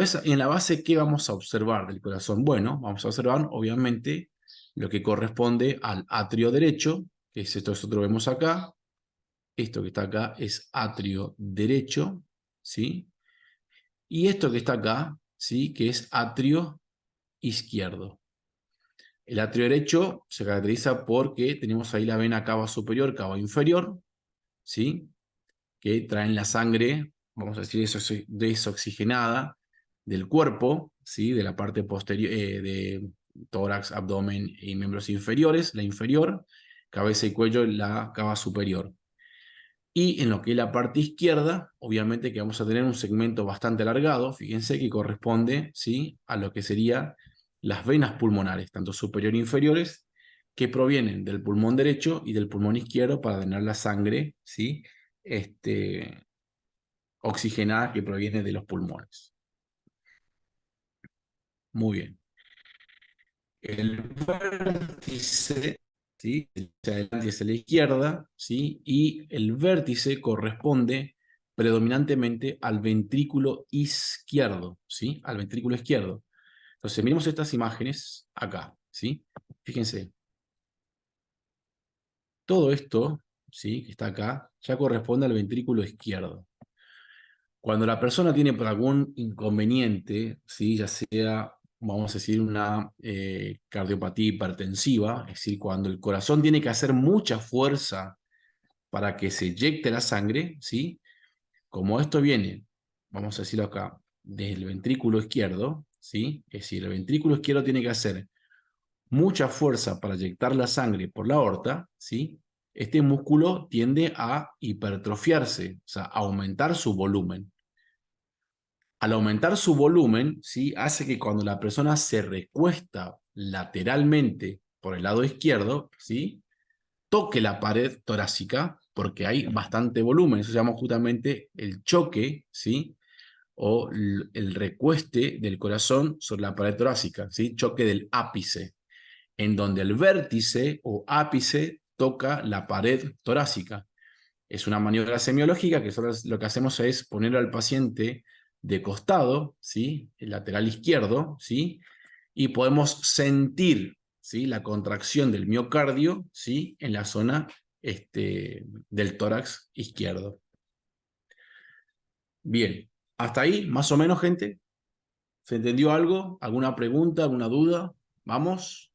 base, ¿qué vamos a observar del corazón? Bueno, vamos a observar, obviamente, lo que corresponde al atrio derecho, que es esto que nosotros vemos acá. Esto que está acá es atrio derecho, ¿sí? Y esto que está acá, ¿sí? Que es atrio izquierdo. El atrio derecho se caracteriza porque tenemos ahí la vena cava superior, cava inferior, ¿sí? Que traen la sangre, vamos a decir, desoxigenada del cuerpo, ¿sí? De la parte posterior, de tórax, abdomen y miembros inferiores, la inferior, cabeza y cuello, la cava superior. Y en lo que es la parte izquierda, obviamente que vamos a tener un segmento bastante alargado, fíjense que corresponde, ¿sí? A lo que serían las venas pulmonares, tanto superior e inferiores, que provienen del pulmón derecho y del pulmón izquierdo para drenar la sangre, ¿sí? Oxigenada que proviene de los pulmones. Muy bien. El vértice, ¿sí? Hacia adelante y hacia la izquierda, ¿sí? Y el vértice corresponde predominantemente al ventrículo izquierdo, ¿sí? Al ventrículo izquierdo. Entonces, miremos estas imágenes acá, ¿sí? Fíjense. Todo esto, ¿sí? Que está acá, ya corresponde al ventrículo izquierdo. Cuando la persona tiene por algún inconveniente, ¿sí? Ya sea, vamos a decir, una cardiopatía hipertensiva, es decir, cuando el corazón tiene que hacer mucha fuerza para que se eyecte la sangre, ¿sí? Como esto viene, vamos a decirlo acá, desde el ventrículo izquierdo, ¿sí? Es decir, el ventrículo izquierdo tiene que hacer mucha fuerza para eyectar la sangre por la aorta, ¿sí? Este músculo tiende a hipertrofiarse, o sea, a aumentar su volumen. Al aumentar su volumen, ¿sí? Hace que cuando la persona se recuesta lateralmente por el lado izquierdo, ¿sí? Toque la pared torácica, porque hay bastante volumen. Eso se llama justamente el choque, ¿sí? O el recueste del corazón sobre la pared torácica, ¿sí? Choque del ápice, en donde el vértice o ápice toca la pared torácica. Es una maniobra semiológica que solo lo que hacemos es poner al paciente de costado, ¿sí? El lateral izquierdo, ¿sí? Y podemos sentir, ¿sí? La contracción del miocardio, ¿sí? En la zona del tórax izquierdo. Bien, hasta ahí, más o menos, gente. ¿Se entendió algo? ¿Alguna pregunta? ¿Alguna duda? ¿Vamos?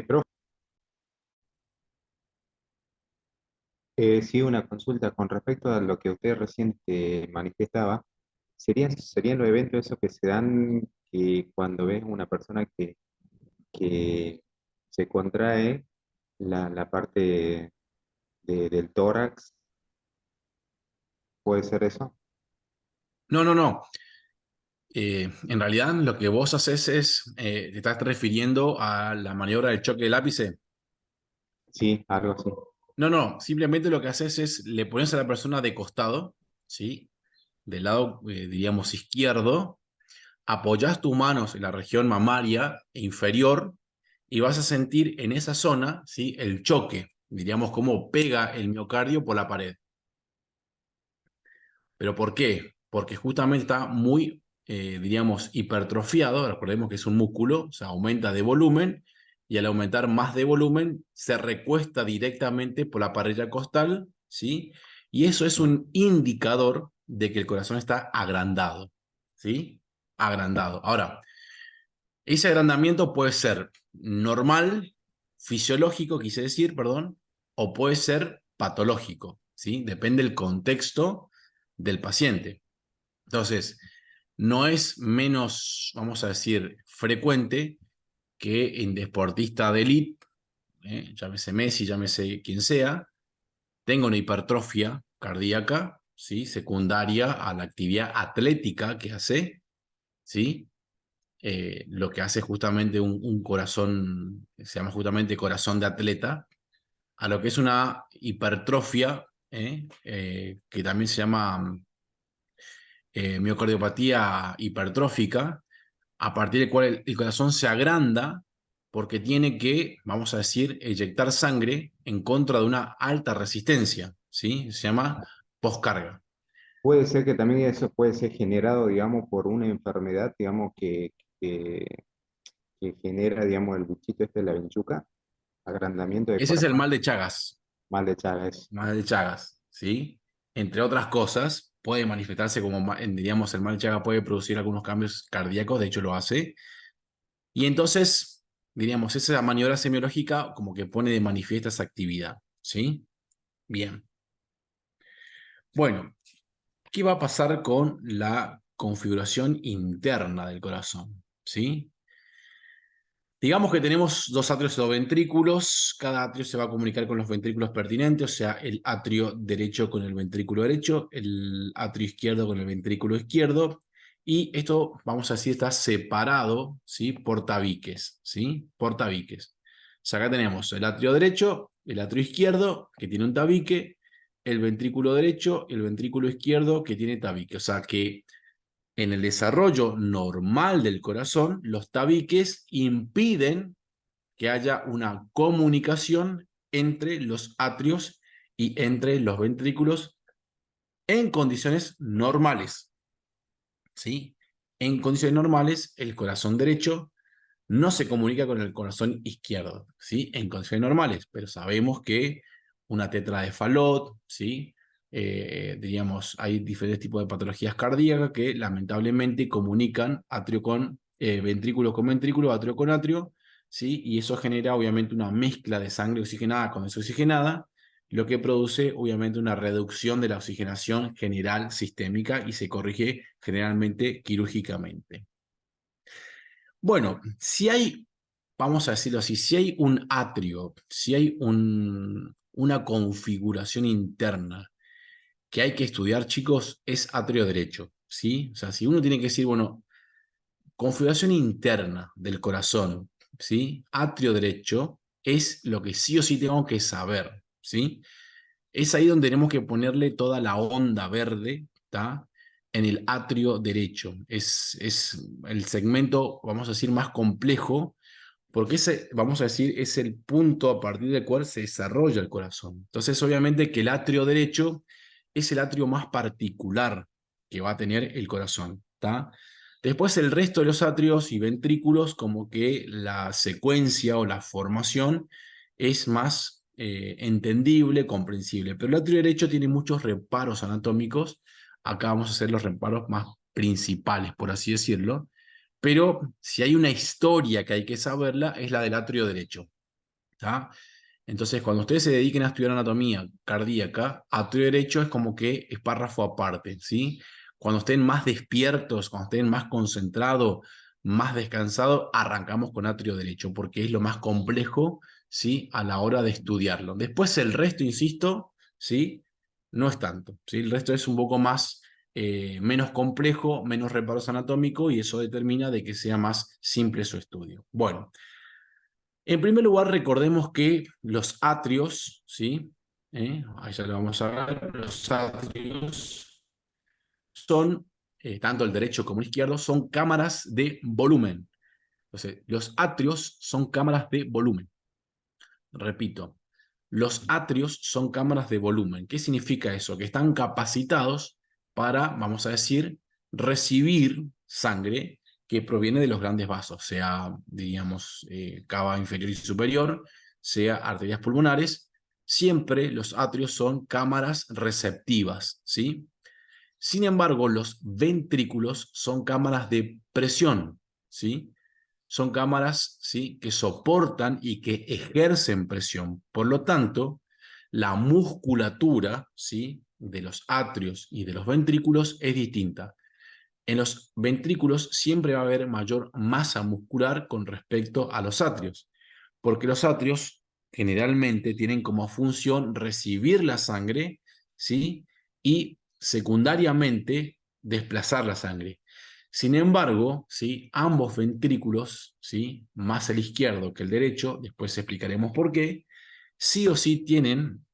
Profe, sí, una consulta con respecto a lo que usted recién manifestaba. ¿Serían los eventos esos que se dan que cuando ves una persona que se contrae la parte del tórax? ¿Puede ser eso? No, no, no. En realidad lo que vos haces es, te estás refiriendo a la maniobra del choque del ápice. Sí, algo así. No, no, simplemente lo que haces es, le pones a la persona de costado, ¿sí? Del lado, diríamos, izquierdo, apoyas tus manos en la región mamaria e inferior y vas a sentir en esa zona, ¿sí? El choque, diríamos, cómo pega el miocardio por la pared. ¿Pero por qué? Porque justamente está muy diríamos, hipertrofiado, recordemos que es un músculo, o sea, aumenta de volumen, y al aumentar más de volumen, se recuesta directamente por la parrilla costal, ¿sí? Y eso es un indicador de que el corazón está agrandado, ¿sí? Agrandado. Ahora, ese agrandamiento puede ser normal, fisiológico, quise decir, perdón, o puede ser patológico, ¿sí? Depende del contexto del paciente. Entonces, no es menos, vamos a decir, frecuente que en deportista de élite, llámese Messi, llámese quien sea, tenga una hipertrofia cardíaca, ¿sí? Secundaria a la actividad atlética que hace, ¿sí? Lo que hace justamente un corazón, se llama justamente corazón de atleta, a lo que es una hipertrofia, que también se llama miocardiopatía hipertrófica, a partir del cual el corazón se agranda porque tiene que, vamos a decir, eyectar sangre en contra de una alta resistencia, ¿sí? Se llama poscarga. Puede ser que también eso puede ser generado, digamos, por una enfermedad, digamos, que, que genera, digamos, el bichito este de la vinchuca, agrandamiento de Ese es el corazón, mal de Chagas. mal de Chagas. Mal de Chagas, ¿sí? Entre otras cosas, puede manifestarse como, diríamos, el mal de Chagas puede producir algunos cambios cardíacos, de hecho lo hace. Y entonces, diríamos, esa maniobra semiológica como que pone de manifiesta esa actividad, ¿sí? Bien. Bueno, ¿qué va a pasar con la configuración interna del corazón? ¿Sí? Digamos que tenemos dos atrios o ventrículos, cada atrio se va a comunicar con los ventrículos pertinentes, o sea, el atrio derecho con el ventrículo derecho, el atrio izquierdo con el ventrículo izquierdo, y esto, vamos a decir, está separado, ¿sí? Por tabiques, ¿sí? Por tabiques. O sea, acá tenemos el atrio derecho, el atrio izquierdo, que tiene un tabique, el ventrículo derecho y el ventrículo izquierdo, que tiene tabique. O sea, que en el desarrollo normal del corazón, los tabiques impiden que haya una comunicación entre los atrios y entre los ventrículos en condiciones normales, ¿sí? En condiciones normales, el corazón derecho no se comunica con el corazón izquierdo, ¿sí? En condiciones normales, pero sabemos que una tetra de Fallot, ¿sí? Diríamos, hay diferentes tipos de patologías cardíacas que lamentablemente comunican ventrículo con ventrículo, atrio con atrio, ¿sí? Y eso genera obviamente una mezcla de sangre oxigenada con desoxigenada, lo que produce obviamente una reducción de la oxigenación general sistémica y se corrige generalmente quirúrgicamente. Bueno, si hay, vamos a decirlo así, si hay un atrio, si hay una configuración interna que hay que estudiar, chicos, es atrio derecho, ¿sí? O sea, si uno tiene que decir, bueno, configuración interna del corazón, ¿sí? Atrio derecho es lo que sí o sí tengo que saber, ¿sí? Es ahí donde tenemos que ponerle toda la onda verde, ¿tá? En el atrio derecho. Es el segmento, vamos a decir, más complejo, porque ese, vamos a decir, es el punto a partir del cual se desarrolla el corazón. Entonces, obviamente que el atrio derecho es el atrio más particular que va a tener el corazón, ¿tá? Después el resto de los atrios y ventrículos, como que la secuencia o la formación es más entendible, comprensible. Pero el atrio derecho tiene muchos reparos anatómicos. Acá vamos a hacer los reparos más principales, por así decirlo. Pero si hay una historia que hay que saberla, es la del atrio derecho, ¿tá? Entonces, cuando ustedes se dediquen a estudiar anatomía cardíaca, atrio derecho es como que es párrafo aparte, ¿sí? Cuando estén más despiertos, cuando estén más concentrados, más descansados, arrancamos con atrio derecho, porque es lo más complejo, ¿sí? A la hora de estudiarlo. Después el resto, insisto, ¿sí? No es tanto, ¿sí? El resto es un poco más, menos complejo, menos reparos anatómicos, y eso determina de que sea más simple su estudio. Bueno. En primer lugar, recordemos que los atrios, ¿sí? Ahí ya lo vamos a ver, los atrios son, tanto el derecho como el izquierdo, son cámaras de volumen. Entonces, los atrios son cámaras de volumen. Repito, los atrios son cámaras de volumen. ¿Qué significa eso? Que están capacitados para, vamos a decir, recibir, sangre que proviene de los grandes vasos, sea, diríamos, cava inferior y superior, sea arterias pulmonares. Siempre los atrios son cámaras receptivas, ¿sí? Sin embargo, los ventrículos son cámaras de presión, ¿sí? Son cámaras, ¿sí?, que soportan y que ejercen presión. Por lo tanto, la musculatura, ¿sí?, de los atrios y de los ventrículos es distinta. En los ventrículos siempre va a haber mayor masa muscular con respecto a los atrios, porque los atrios generalmente tienen como función recibir la sangre, ¿sí?, y secundariamente desplazar la sangre. Sin embargo, ¿sí?, ambos ventrículos, ¿sí?, más el izquierdo que el derecho, después explicaremos por qué, sí o sí tienen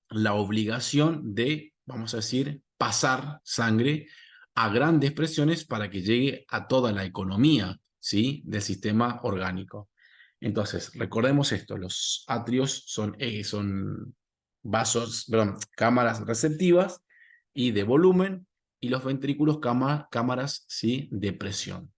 la obligación de, vamos a decir, pasar sangre a grandes presiones para que llegue a toda la economía, ¿sí?, del sistema orgánico. Entonces, recordemos esto, los atrios son cámaras receptivas y de volumen, y los ventrículos cámaras, ¿sí?, de presión.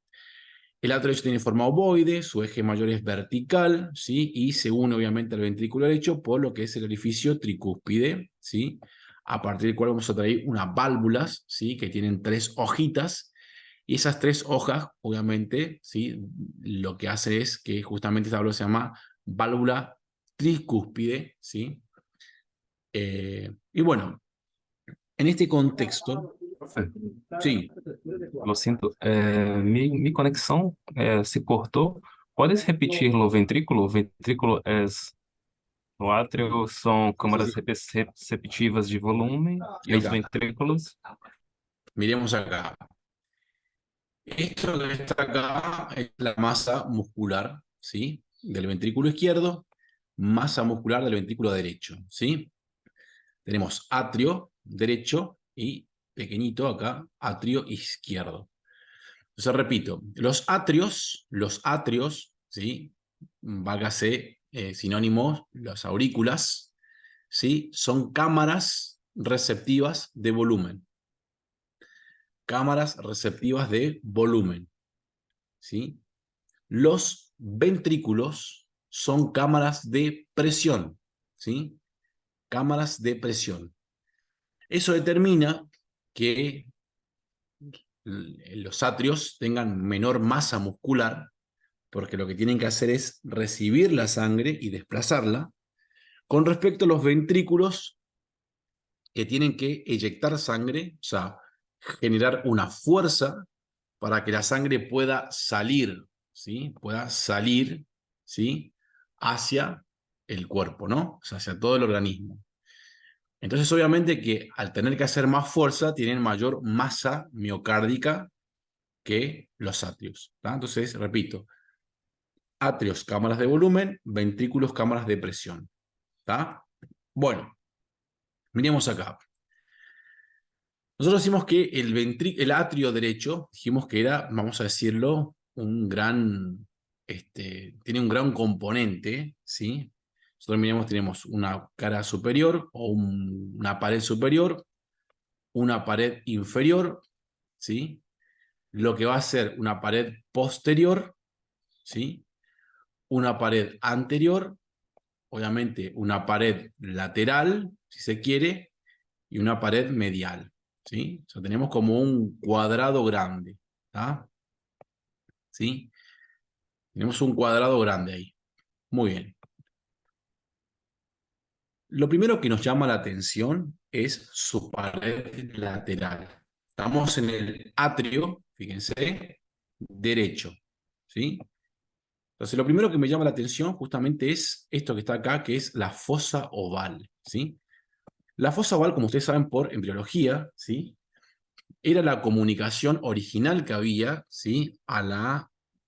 El atrio tiene forma ovoide, su eje mayor es vertical, ¿sí?, y se une obviamente al ventrículo derecho por lo que es el orificio tricúspide, ¿sí?, a partir del cual vamos a traer unas válvulas, ¿sí?, que tienen 3 hojitas, y esas 3 hojas, obviamente, ¿sí?, lo que hace es que justamente esta válvula se llama válvula tricúspide, ¿sí? Y bueno, en este contexto, Profe, sí, lo siento, mi conexión se cortó. ¿Puedes repetir lo ventrículo? Ventrículo es, o átrio son câmaras sí, receptivas de volumen y ahí os está. ventrículos. Miremos acá. Esto que está acá es la masa muscular, ¿sí?, del ventrículo izquierdo, masa muscular del ventrículo derecho, ¿sí? Tenemos atrio derecho y pequeñito acá, atrio izquierdo. Entonces repito, los atrios, ¿sí?, válgase sinónimos, las aurículas, ¿sí?, son cámaras receptivas de volumen. Cámaras receptivas de volumen, ¿sí? Los ventrículos son cámaras de presión, ¿sí? Cámaras de presión. Eso determina que los atrios tengan menor masa muscular, porque lo que tienen que hacer es recibir la sangre y desplazarla, con respecto a los ventrículos que tienen que eyectar sangre, o sea, generar una fuerza para que la sangre pueda salir, ¿sí? Pueda salir, ¿sí?, hacia el cuerpo, ¿no? O sea, hacia todo el organismo. Entonces, obviamente que al tener que hacer más fuerza, tienen mayor masa miocárdica que los atrios, ¿tá? Entonces, repito, atrios, cámaras de volumen, ventrículos, cámaras de presión, ¿tá? Bueno, miremos acá. Nosotros decimos que el atrio derecho, dijimos que era, vamos a decirlo, tiene un gran componente, ¿sí? Nosotros miramos, tenemos una cara superior o una pared superior, una pared inferior, ¿sí? Lo que va a ser una pared posterior, ¿sí? Una pared anterior, obviamente una pared lateral, si se quiere, y una pared medial, ¿sí? O sea, tenemos como un cuadrado grande, ¿tá? ¿Sí? Tenemos un cuadrado grande ahí. Muy bien. Lo primero que nos llama la atención es su pared lateral. Estamos en el atrio, fíjense, derecho, ¿sí? Entonces, lo primero que me llama la atención justamente es esto que está acá, que es la fosa oval, ¿sí? La fosa oval, como ustedes saben por embriología, ¿sí?, era la comunicación original que había, ¿sí?,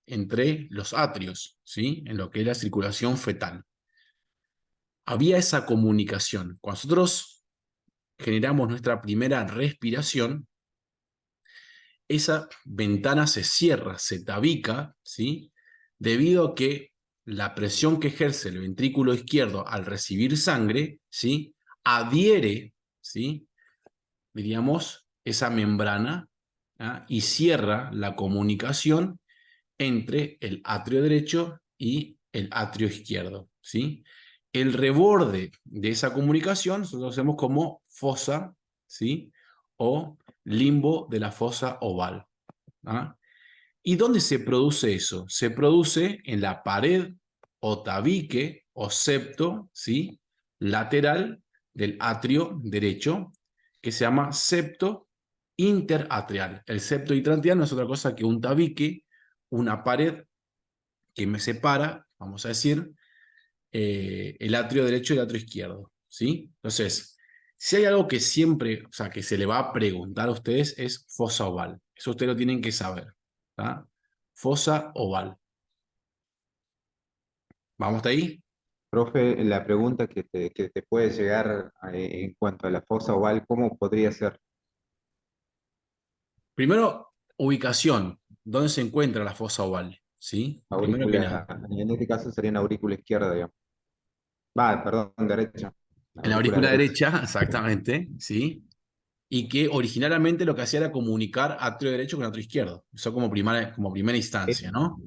entre los atrios, ¿sí?, en lo que era circulación fetal. Había esa comunicación. Cuando nosotros generamos nuestra primera respiración, esa ventana se cierra, se tabica, ¿sí?, debido a que la presión que ejerce el ventrículo izquierdo al recibir sangre, ¿sí?, adhiere, ¿sí?, diríamos, esa membrana y cierra la comunicación entre el atrio derecho y el atrio izquierdo, ¿sí? El reborde de esa comunicación nosotros lo hacemos como fosa, ¿sí? O limbo de la fosa oval. ¿Y dónde se produce eso? Se produce en la pared o tabique o septo, ¿sí? Lateral del atrio derecho, que se llama septo interatrial. El septo interatrial no es otra cosa que un tabique, una pared que me separa, vamos a decir, el atrio derecho y el atrio izquierdo, ¿sí? Entonces, si hay algo que siempre, o sea, que se le va a preguntar a ustedes es fosa oval. Eso ustedes lo tienen que saber, ¿tá? Fosa oval. ¿Vamos hasta ahí? Profe, la pregunta que te puede llegar en cuanto a la fosa oval, ¿cómo podría ser? Primero, ubicación. ¿Dónde se encuentra la fosa oval? ¿Sí? Primero que nada. Aurícula, en este caso sería en aurícula izquierda, digamos. Va, perdón, derecha. En la Aurícula aurícula derecha. derecha, exactamente, ¿sí? Y que originalmente lo que hacía era comunicar atrio derecho con atrio izquierdo. Eso como primera instancia, ¿no?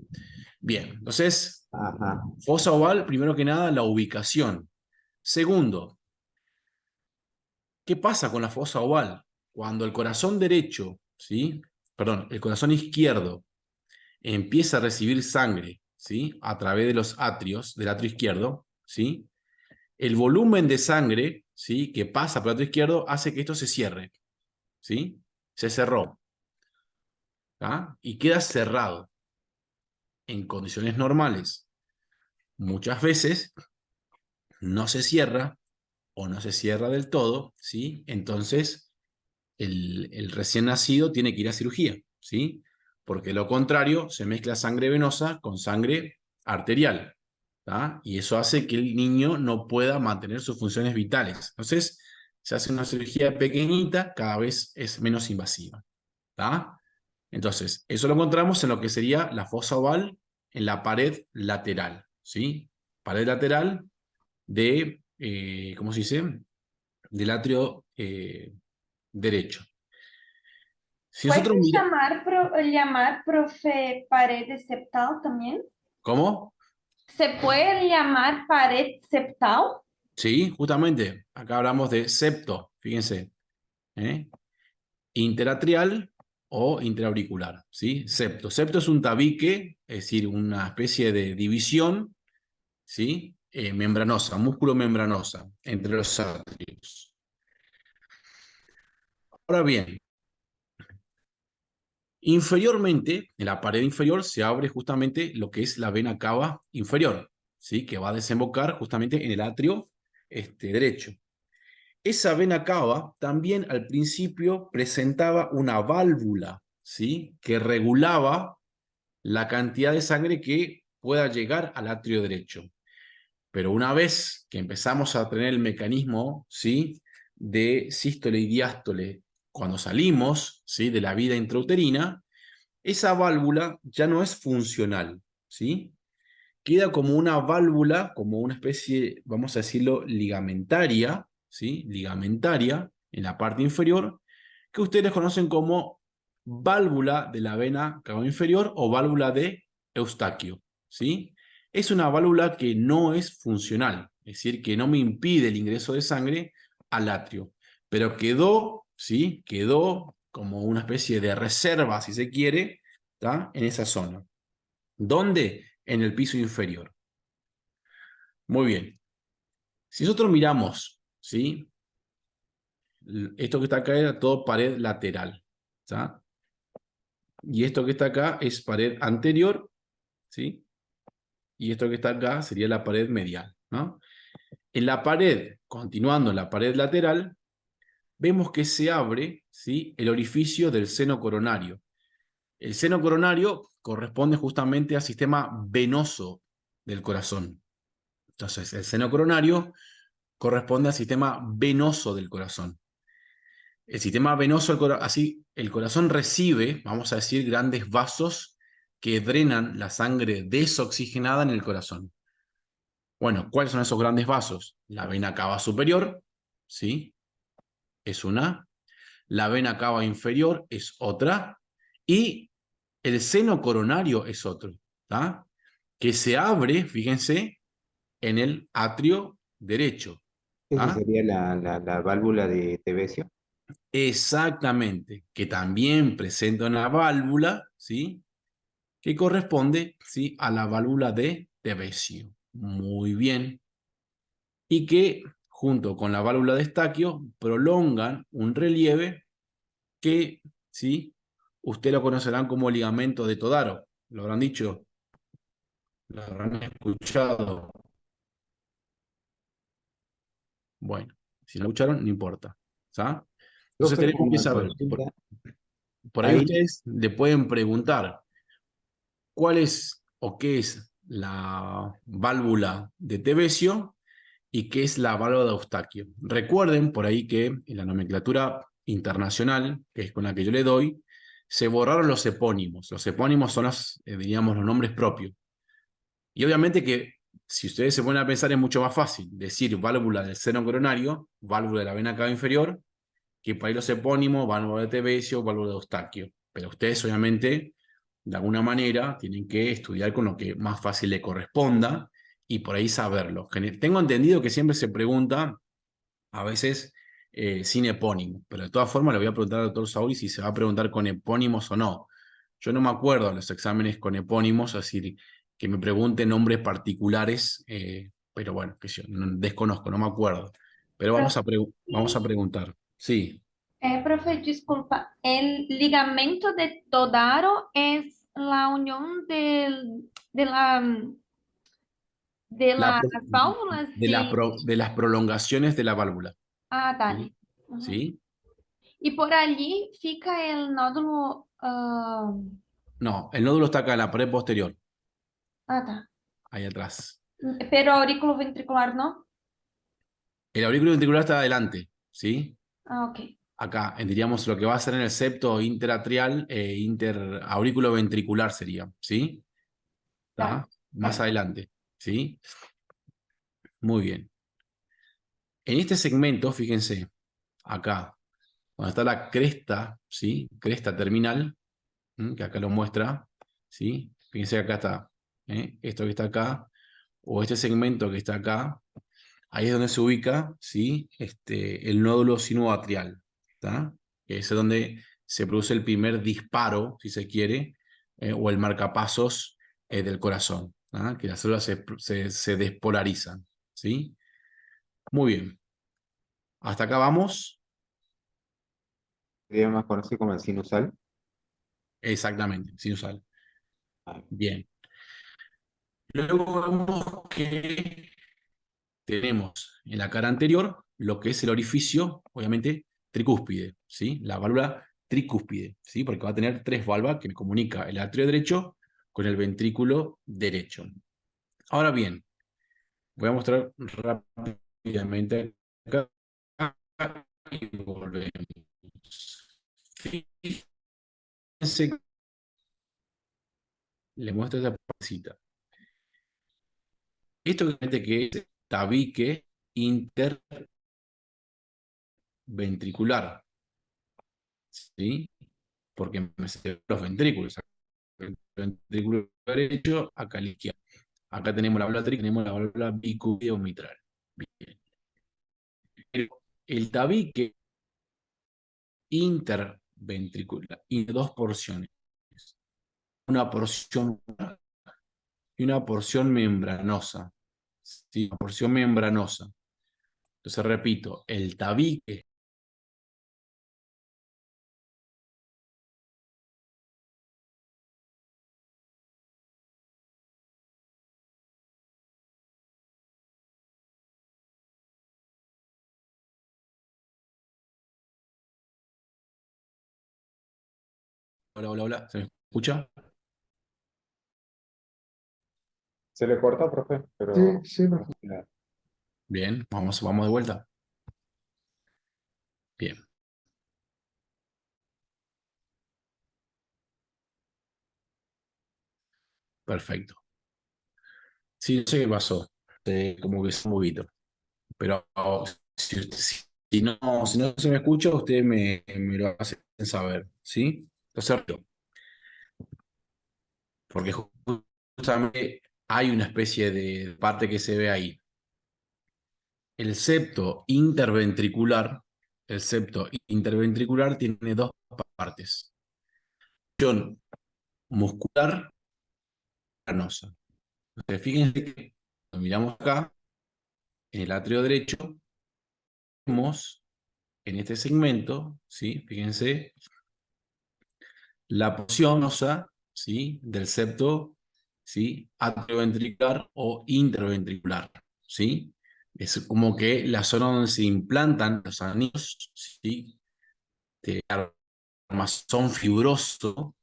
Bien, entonces, Ajá. fosa oval, primero que nada, la ubicación. Segundo, ¿qué pasa con la fosa oval? Cuando el corazón derecho, ¿sí? Perdón, el corazón izquierdo empieza a recibir sangre, ¿sí? A través de los atrios, del atrio izquierdo, ¿sí? El volumen de sangre, ¿sí? Que pasa por el atrio izquierdo hace que esto se cierre, ¿sí? Se cerró, ¿tá? Y queda cerrado en condiciones normales. Muchas veces no se cierra o no se cierra del todo, ¿sí? Entonces el recién nacido tiene que ir a cirugía, ¿sí? Porque lo contrario, se mezcla sangre venosa con sangre arterial, ¿tá? Y eso hace que el niño no pueda mantener sus funciones vitales. Entonces, se hace una cirugía pequeñita, cada vez es menos invasiva, ¿tá? Entonces, eso lo encontramos en lo que sería la fosa oval en la pared lateral, ¿sí? Pared lateral de, ¿cómo se dice? Del atrio derecho. Si ¿Puede nosotros miramos... llamar, profe, pared septal también? ¿Cómo? ¿Se puede llamar pared septal? Sí, justamente. Acá hablamos de septo, fíjense. ¿eh? Interatrial o interauricular, ¿sí? Septo. Septo es un tabique, es decir, una especie de división, ¿sí? Membranosa, músculo membranosa entre los atrios. Ahora bien, inferiormente, en la pared inferior se abre justamente lo que es la vena cava inferior, ¿sí? Que va a desembocar justamente en el atrio derecho. Esa vena cava también al principio presentaba una válvula, ¿sí? Que regulaba la cantidad de sangre que pueda llegar al atrio derecho. Pero una vez que empezamos a tener el mecanismo, ¿sí? De sístole y diástole, cuando salimos, ¿sí? De la vida intrauterina, esa válvula ya no es funcional, ¿sí? Queda como una válvula, como una especie, vamos a decirlo, ligamentaria, ¿sí? Ligamentaria en la parte inferior, que ustedes conocen como válvula de la vena cava inferior o válvula de Eustaquio, ¿sí? Es una válvula que no es funcional, es decir, que no me impide el ingreso de sangre al atrio, pero quedó, ¿sí? Quedó como una especie de reserva, si se quiere, ¿tá? En esa zona. ¿Dónde? En el piso inferior. Muy bien. Si nosotros miramos, ¿sí? Esto que está acá era todo pared lateral, ¿tá? Y esto que está acá es pared anterior, ¿sí? Y esto que está acá sería la pared medial, ¿no? En la pared, continuando en la pared lateral, vemos que se abre, ¿sí? El orificio del seno coronario. El seno coronario corresponde justamente al sistema venoso del corazón. Entonces, el seno coronario corresponde al sistema venoso del corazón. El sistema venoso, así, el corazón recibe, vamos a decir, grandes vasos que drenan la sangre desoxigenada en el corazón. Bueno, ¿cuáles son esos grandes vasos? La vena cava superior, ¿sí? Es una. La vena cava inferior es otra, Y el seno coronario es otro, ¿tá? Que se abre, fíjense, en el atrio derecho. Esa ¿Ah? sería la válvula de Tevesio. Exactamente, que también presenta una válvula, ¿sí? Que corresponde, ¿sí? A la válvula de Tevesio. Muy bien. Y que, junto con la válvula de Estaquio, prolongan un relieve que, ¿sí? Ustedes lo conocerán como ligamento de Todaro. ¿Lo habrán dicho? ¿Lo habrán escuchado? Bueno, si no escucharon, no importa. ¿Sabes? Entonces Profe, tenemos que una saber. consulta. Por ahí Ahí, ustedes le pueden preguntar cuál es o qué es la válvula de Tevesio y qué es la válvula de Eustaquio. Recuerden por ahí que en la nomenclatura internacional, que es con la que yo le doy, se borraron los epónimos. Los epónimos son los, diríamos, los nombres propios. Y obviamente que si ustedes se ponen a pensar es mucho más fácil decir válvula del seno coronario, válvula de la vena cava inferior, que por ahí los epónimos, válvula de Tevesio, válvula de Eustaquio. Pero ustedes obviamente, de alguna manera, tienen que estudiar con lo que más fácil le corresponda y por ahí saberlo. Tengo entendido que siempre se pregunta, a veces, sin epónimo, pero de todas formas le voy a preguntar al doctor Sauri si se va a preguntar con epónimos o no. Yo no me acuerdo de los exámenes con epónimos, así que me pregunten nombres particulares, pero bueno, que yo desconozco, no me acuerdo. Pero vamos vamos a preguntar. Sí. Profe, disculpa, el ligamento de Todaro es la unión de La las válvulas de... de las prolongaciones de la válvula. Ah, ¿Sí? dale. Ujú. ¿Sí? Y por allí fica el nódulo... No, el nódulo está acá en la pared posterior, tá. ahí atrás. Pero aurículo ventricular no. El aurículo ventricular está adelante, ¿sí? Ah, ok. Acá, diríamos lo que va a ser en el septo interatrial e interaurículo ventricular sería, ¿sí? Dale. ¿Está? Más adelante, ¿sí? Muy bien. En este segmento, fíjense, acá, donde está la cresta, ¿sí? Cresta terminal, que acá lo muestra, ¿sí? Fíjense que acá está, esto que está acá, o este segmento que está acá, ahí es donde se ubica, ¿sí? El nódulo sinoatrial, ¿está? Que es donde se produce el primer disparo, si se quiere, o el marcapasos del corazón, ¿tá? Que las células se despolarizan, ¿sí? Muy bien. Hasta acá vamos. sería más conocido como el sinusal. Exactamente, sinusal. Ah, Bien. Luego vemos que tenemos en la cara anterior lo que es el orificio, obviamente, tricúspide, ¿sí? La válvula tricúspide, ¿sí? Porque va a tener tres válvulas que comunica el atrio derecho con el ventrículo derecho. Ahora bien, voy a mostrar rápidamente acá y volvemos. Fíjense, le muestro esta partecita. Esto que es tabique interventricular, ¿sí? Porque me sé los ventrículos. El ventrículo derecho, acá a la izquierda. Acá tenemos la válvula tenemos la válvula bicúspide mitral. Bien. El tabique interventricular y dos porciones. Una porción y una porción membranosa. Sí, una porción membranosa. Entonces repito, el tabique. Hola, hola, hola. ¿Se me escucha? se le corta, profe, pero Sí, profe. Bien, vamos de vuelta. Bien, perfecto. Sí, no sé qué pasó. Como que es un poquito. Pero si no se me escucha, ustedes me lo hacen saber, ¿sí? Entonces, porque justamente hay una especie de parte que se ve ahí. El septo interventricular tiene dos partes. Función muscular y venosa. Entonces, fíjense que cuando miramos acá, en el atrio derecho, vemos en este segmento, ¿sí? Fíjense, la porción venosa, ¿sí? Del septo, ¿sí? Atrioventricular o interventricular, ¿sí? Es como que la zona donde se implantan los anillos, ¿sí? De armazón fibroso,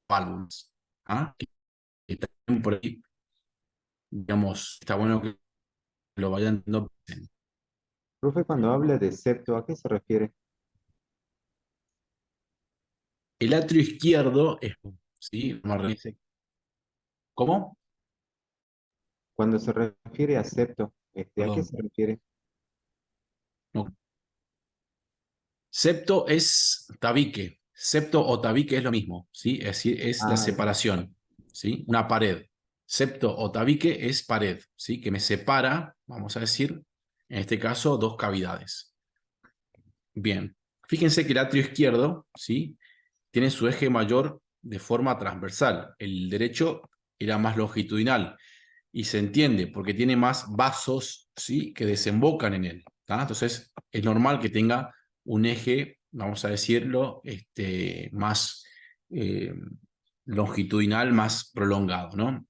válvulas, ¿ah? Que también por ahí, digamos, está bueno que lo vayan teniendo presente. Profe, cuando habla de septo, ¿a qué se refiere? El atrio izquierdo es, ¿sí? Vamos a revisar. ¿Cómo? Cuando se refiere a septo, ¿a qué Perdón. se refiere? No. Septo es tabique. Septo o tabique es lo mismo, ¿sí? Es decir, es la Ah, separación, ¿sí? Una pared. Septo o tabique es pared, ¿sí? Que me separa, vamos a decir, en este caso, dos cavidades. Bien. Fíjense que el atrio izquierdo, ¿sí? Tiene su eje mayor de forma transversal. El derecho era más longitudinal. Y se entiende porque tiene más vasos, ¿sí? Que desembocan en él, ¿tá? Entonces es normal que tenga un eje, vamos a decirlo, más eh, longitudinal, más prolongado, ¿no?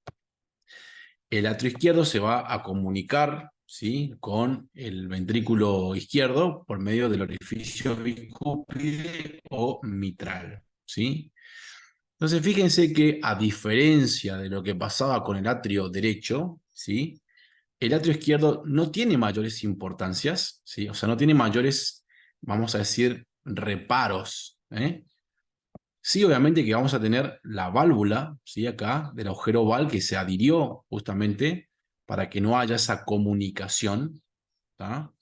El atrio izquierdo se va a comunicar, ¿sí? Con el ventrículo izquierdo por medio del orificio bicúspide o mitral, ¿sí? Entonces fíjense que a diferencia de lo que pasaba con el atrio derecho, ¿sí? El atrio izquierdo no tiene mayores importancias, ¿sí? O sea, no tiene mayores, vamos a decir, reparos, ¿eh? Sí, obviamente que vamos a tener la válvula, ¿sí? Acá, del agujero oval que se adhirió justamente para que no haya esa comunicación, ¿tá?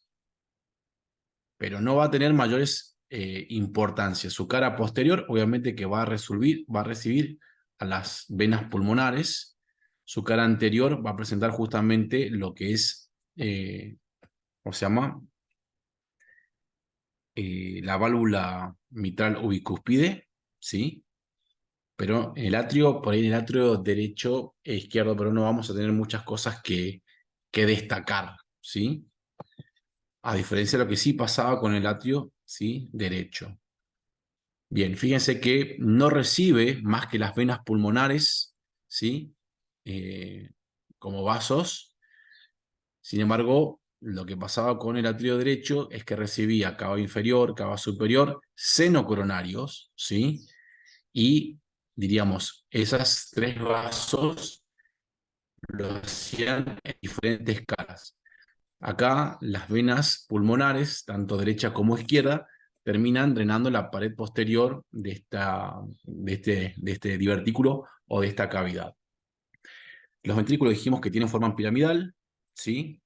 Pero no va a tener mayores importancias. Su cara posterior, obviamente que va a recibir a las venas pulmonares. Su cara anterior va a presentar justamente lo que es, ¿cómo se llama? La válvula mitral ubicúspide, ¿sí? Pero en el atrio, por ahí en el atrio derecho e izquierdo, pero no vamos a tener muchas cosas que destacar, ¿sí? A diferencia de lo que sí pasaba con el atrio, ¿sí? Derecho. Bien, fíjense que no recibe más que las venas pulmonares, ¿sí? Como vasos. Sin embargo, lo que pasaba con el atrio derecho es que recibía cava inferior, cava superior, seno coronarios, ¿sí? Y diríamos, esas tres vasos lo hacían en diferentes caras. Acá las venas pulmonares, tanto derecha como izquierda, terminan drenando la pared posterior de este divertículo o de esta cavidad. Los ventrículos dijimos que tienen forma piramidal, ¿sí?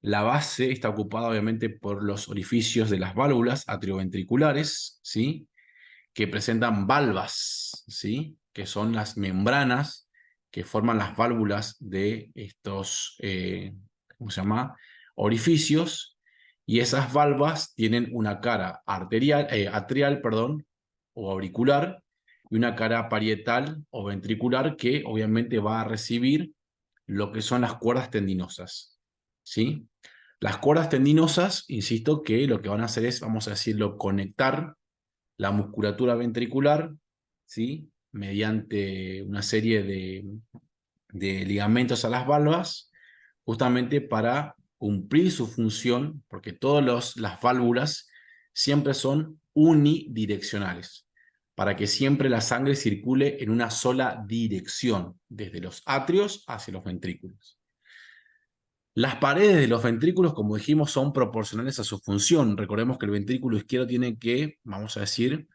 La base está ocupada obviamente por los orificios de las válvulas atrioventriculares, ¿sí? Que presentan valvas, ¿sí? Que son las membranas que forman las válvulas de estos, ¿cómo se llama? Orificios, y esas valvas tienen una cara atrial, perdón, o auricular, y una cara parietal o ventricular que obviamente va a recibir lo que son las cuerdas tendinosas, ¿sí? Las cuerdas tendinosas, insisto, que lo que van a hacer es, vamos a decirlo, conectar la musculatura ventricular, ¿sí? Mediante una serie de ligamentos a las valvas, justamente para cumplir su función, porque todas las válvulas siempre son unidireccionales, para que siempre la sangre circule en una sola dirección, desde los atrios hacia los ventrículos. Las paredes de los ventrículos, como dijimos, son proporcionales a su función. Recordemos que el ventrículo izquierdo tiene que, vamos a decir,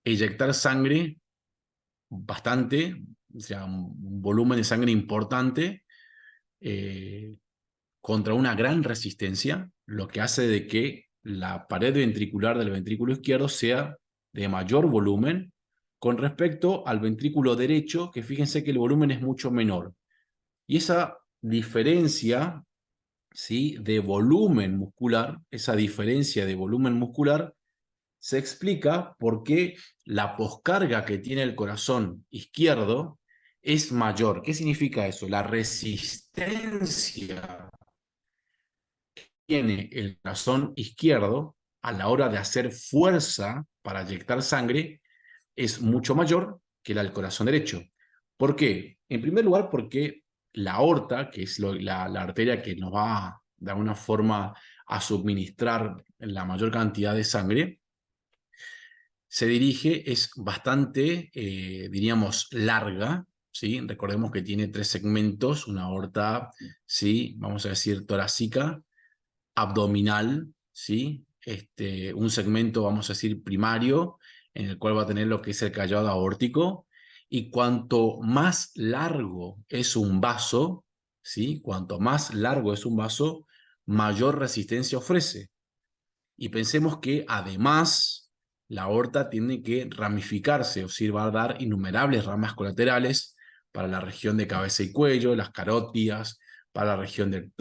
eyectar sangre bastante, o sea, un volumen de sangre importante, contra una gran resistencia, lo que hace de que la pared ventricular del ventrículo izquierdo sea de mayor volumen, con respecto al ventrículo derecho, que fíjense que el volumen es mucho menor. Y esa diferencia, ¿sí?, de volumen muscular, se explica porque la poscarga que tiene el corazón izquierdo es mayor. ¿Qué significa eso? La resistencia que tiene el corazón izquierdo a la hora de hacer fuerza para inyectar sangre es mucho mayor que la del corazón derecho. ¿Por qué? En primer lugar, porque la aorta, que es la arteria que nos va de alguna forma a suministrar la mayor cantidad de sangre, es bastante, diríamos, larga, ¿sí? Recordemos que tiene 3 segmentos, una aorta, ¿sí?, vamos a decir, torácica, abdominal, ¿sí? Un segmento, vamos a decir, primario, en el cual va a tener lo que es el callado aórtico, y cuanto más largo es un vaso, ¿sí?, cuanto más largo es un vaso, mayor resistencia ofrece. Y pensemos que además la aorta tiene que ramificarse, o sea, va a dar innumerables ramas colaterales para la región de cabeza y cuello, las carótidas, para la región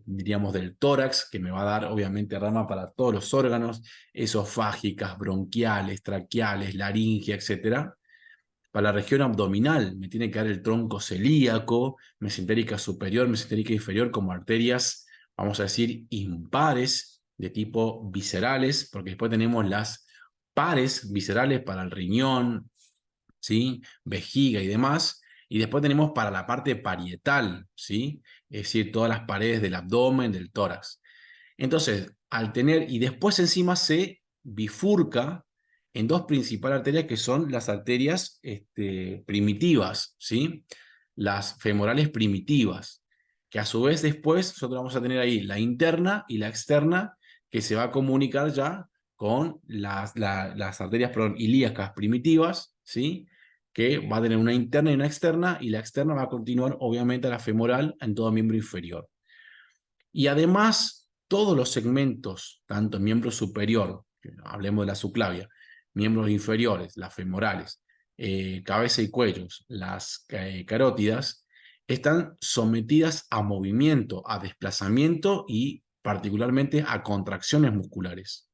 diríamos, del tórax, que me va a dar obviamente rama para todos los órganos, esofágicas, bronquiales, traqueales, laringe, etc. Para la región abdominal me tiene que dar el tronco celíaco, mesentérica superior, mesentérica inferior, como arterias, vamos a decir, impares de tipo viscerales, porque después tenemos las pares viscerales para el riñón, ¿sí?, vejiga y demás. Y después tenemos para la parte parietal, ¿sí?, es decir, todas las paredes del abdomen, del tórax. Entonces, al tener, y después encima se bifurca en 2 principales arterias, que son las arterias primitivas, ¿sí?, las femorales primitivas, que a su vez después nosotros vamos a tener ahí la interna y la externa, que se va a comunicar ya con las arterias, perdón, ilíacas primitivas, ¿sí?, que va a tener una interna y una externa, y la externa va a continuar obviamente a la femoral en todo miembro inferior. Y además, todos los segmentos, tanto en miembro superior, hablemos de la subclavia, miembros inferiores, las femorales, cabeza y cuellos, las carótidas, están sometidas a movimiento, a desplazamiento y particularmente a contracciones musculares.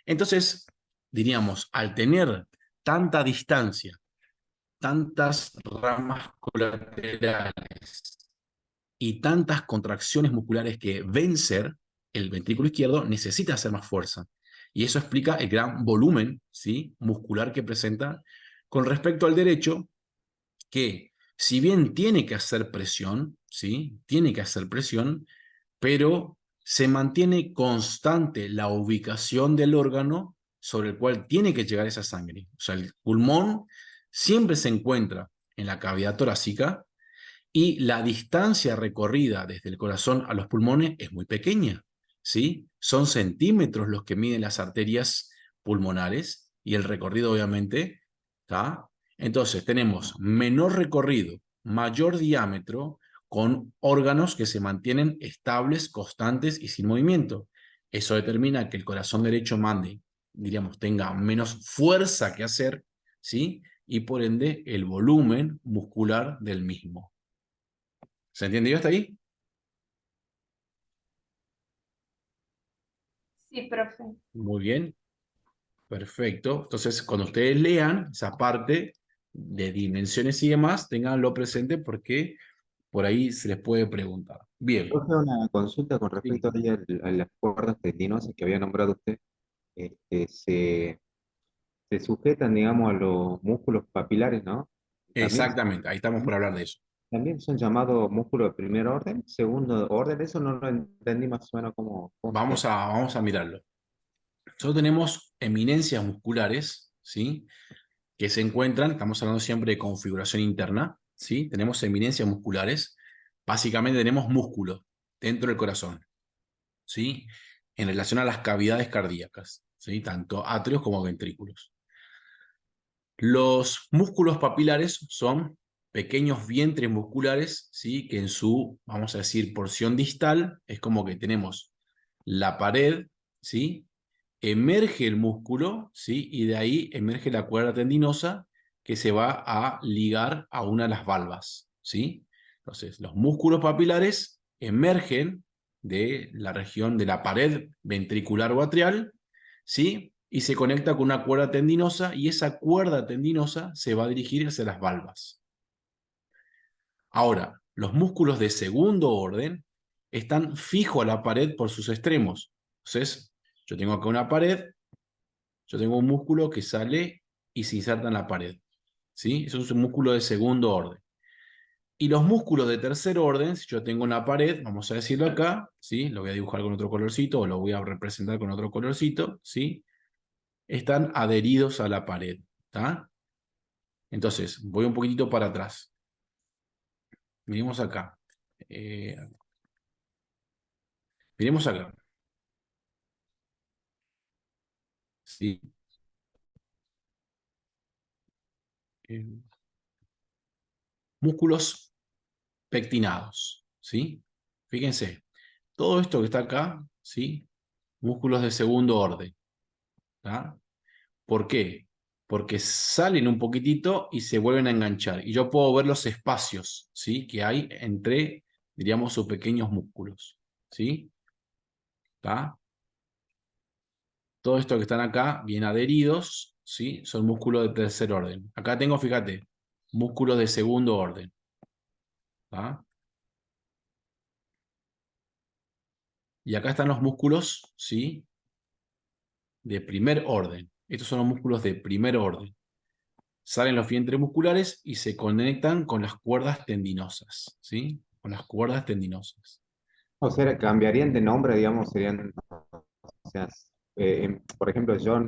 Entonces, diríamos, al tener tanta distancia, tantas ramas colaterales y tantas contracciones musculares que vencer, el ventrículo izquierdo necesita hacer más fuerza. Y eso explica el gran volumen, ¿sí?, muscular que presenta, con respecto al derecho, que si bien tiene que hacer presión, ¿sí?, tiene que hacer presión, pero se mantiene constante la ubicación del órgano sobre el cual tiene que llegar esa sangre. O sea, el pulmón siempre se encuentra en la cavidad torácica, y la distancia recorrida desde el corazón a los pulmones es muy pequeña, ¿sí? Son centímetros los que miden las arterias pulmonares, y el recorrido obviamente, ¿está? Entonces tenemos menor recorrido, mayor diámetro, con órganos que se mantienen estables, constantes y sin movimiento. Eso determina que el corazón derecho mande, diríamos, tenga menos fuerza que hacer, ¿sí?, y por ende el volumen muscular del mismo. ¿Se entendió hasta ahí? Sí, profe. Muy bien, perfecto. Entonces, cuando ustedes lean esa parte de dimensiones y demás, ténganlo presente porque por ahí se les puede preguntar. Bien. Profe, una consulta con Sí. respecto ahí a las cuerdas tendinosas que había nombrado usted. Este, se sujetan, digamos, a los músculos papilares, ¿no? También, Exactamente, ahí estamos por hablar de eso. también son llamados músculos de primer orden, segundo orden. Eso no lo entendí más o menos cómo se llama. Vamos a mirarlo. Nosotros tenemos eminencias musculares, ¿sí?, que se encuentran, estamos hablando siempre de configuración interna, ¿sí? Tenemos eminencias musculares, básicamente tenemos músculo dentro del corazón, ¿sí?, en relación a las cavidades cardíacas, ¿sí?, tanto atrios como ventrículos. Los músculos papilares son pequeños vientres musculares, ¿sí?, que en su, vamos a decir, porción distal, es como que tenemos la pared, ¿sí?, emerge el músculo, ¿sí? Y de ahí emerge la cuerda tendinosa que se va a ligar a una de las valvas, ¿sí? Entonces, los músculos papilares emergen de la región de la pared ventricular o atrial, ¿sí? Y se conecta con una cuerda tendinosa y esa cuerda tendinosa se va a dirigir hacia las valvas. Ahora, los músculos de segundo orden están fijos a la pared por sus extremos. Entonces, yo tengo acá una pared, yo tengo un músculo que sale y se inserta en la pared, ¿sí? Eso es un músculo de segundo orden. Y los músculos de tercer orden, si yo tengo una pared, vamos a decirlo acá, ¿sí? Lo voy a dibujar con otro colorcito o lo voy a representar con otro colorcito, ¿sí? Están adheridos a la pared, ¿está? Entonces, voy un poquitito para atrás. Miremos acá. Miremos acá. ¿Sí? Músculos pectinados, ¿sí? Fíjense, todo esto que está acá, ¿sí? Músculos de segundo orden, ¿tá? ¿Por qué? Porque salen un poquitito y se vuelven a enganchar. Y yo puedo ver los espacios, ¿sí? Que hay entre, diríamos, sus pequeños músculos, ¿sí? ¿Tá? Todo esto que están acá, bien adheridos, ¿sí? Son músculos de tercer orden. Acá tengo, fíjate, músculos de segundo orden, ¿tá? Y acá están los músculos, ¿sí? De primer orden. Estos son los músculos de primer orden. Salen los fientres musculares y se conectan con las cuerdas tendinosas, ¿sí? Con las cuerdas tendinosas. O sea, cambiarían de nombre, digamos, serían, o sea, por ejemplo, yo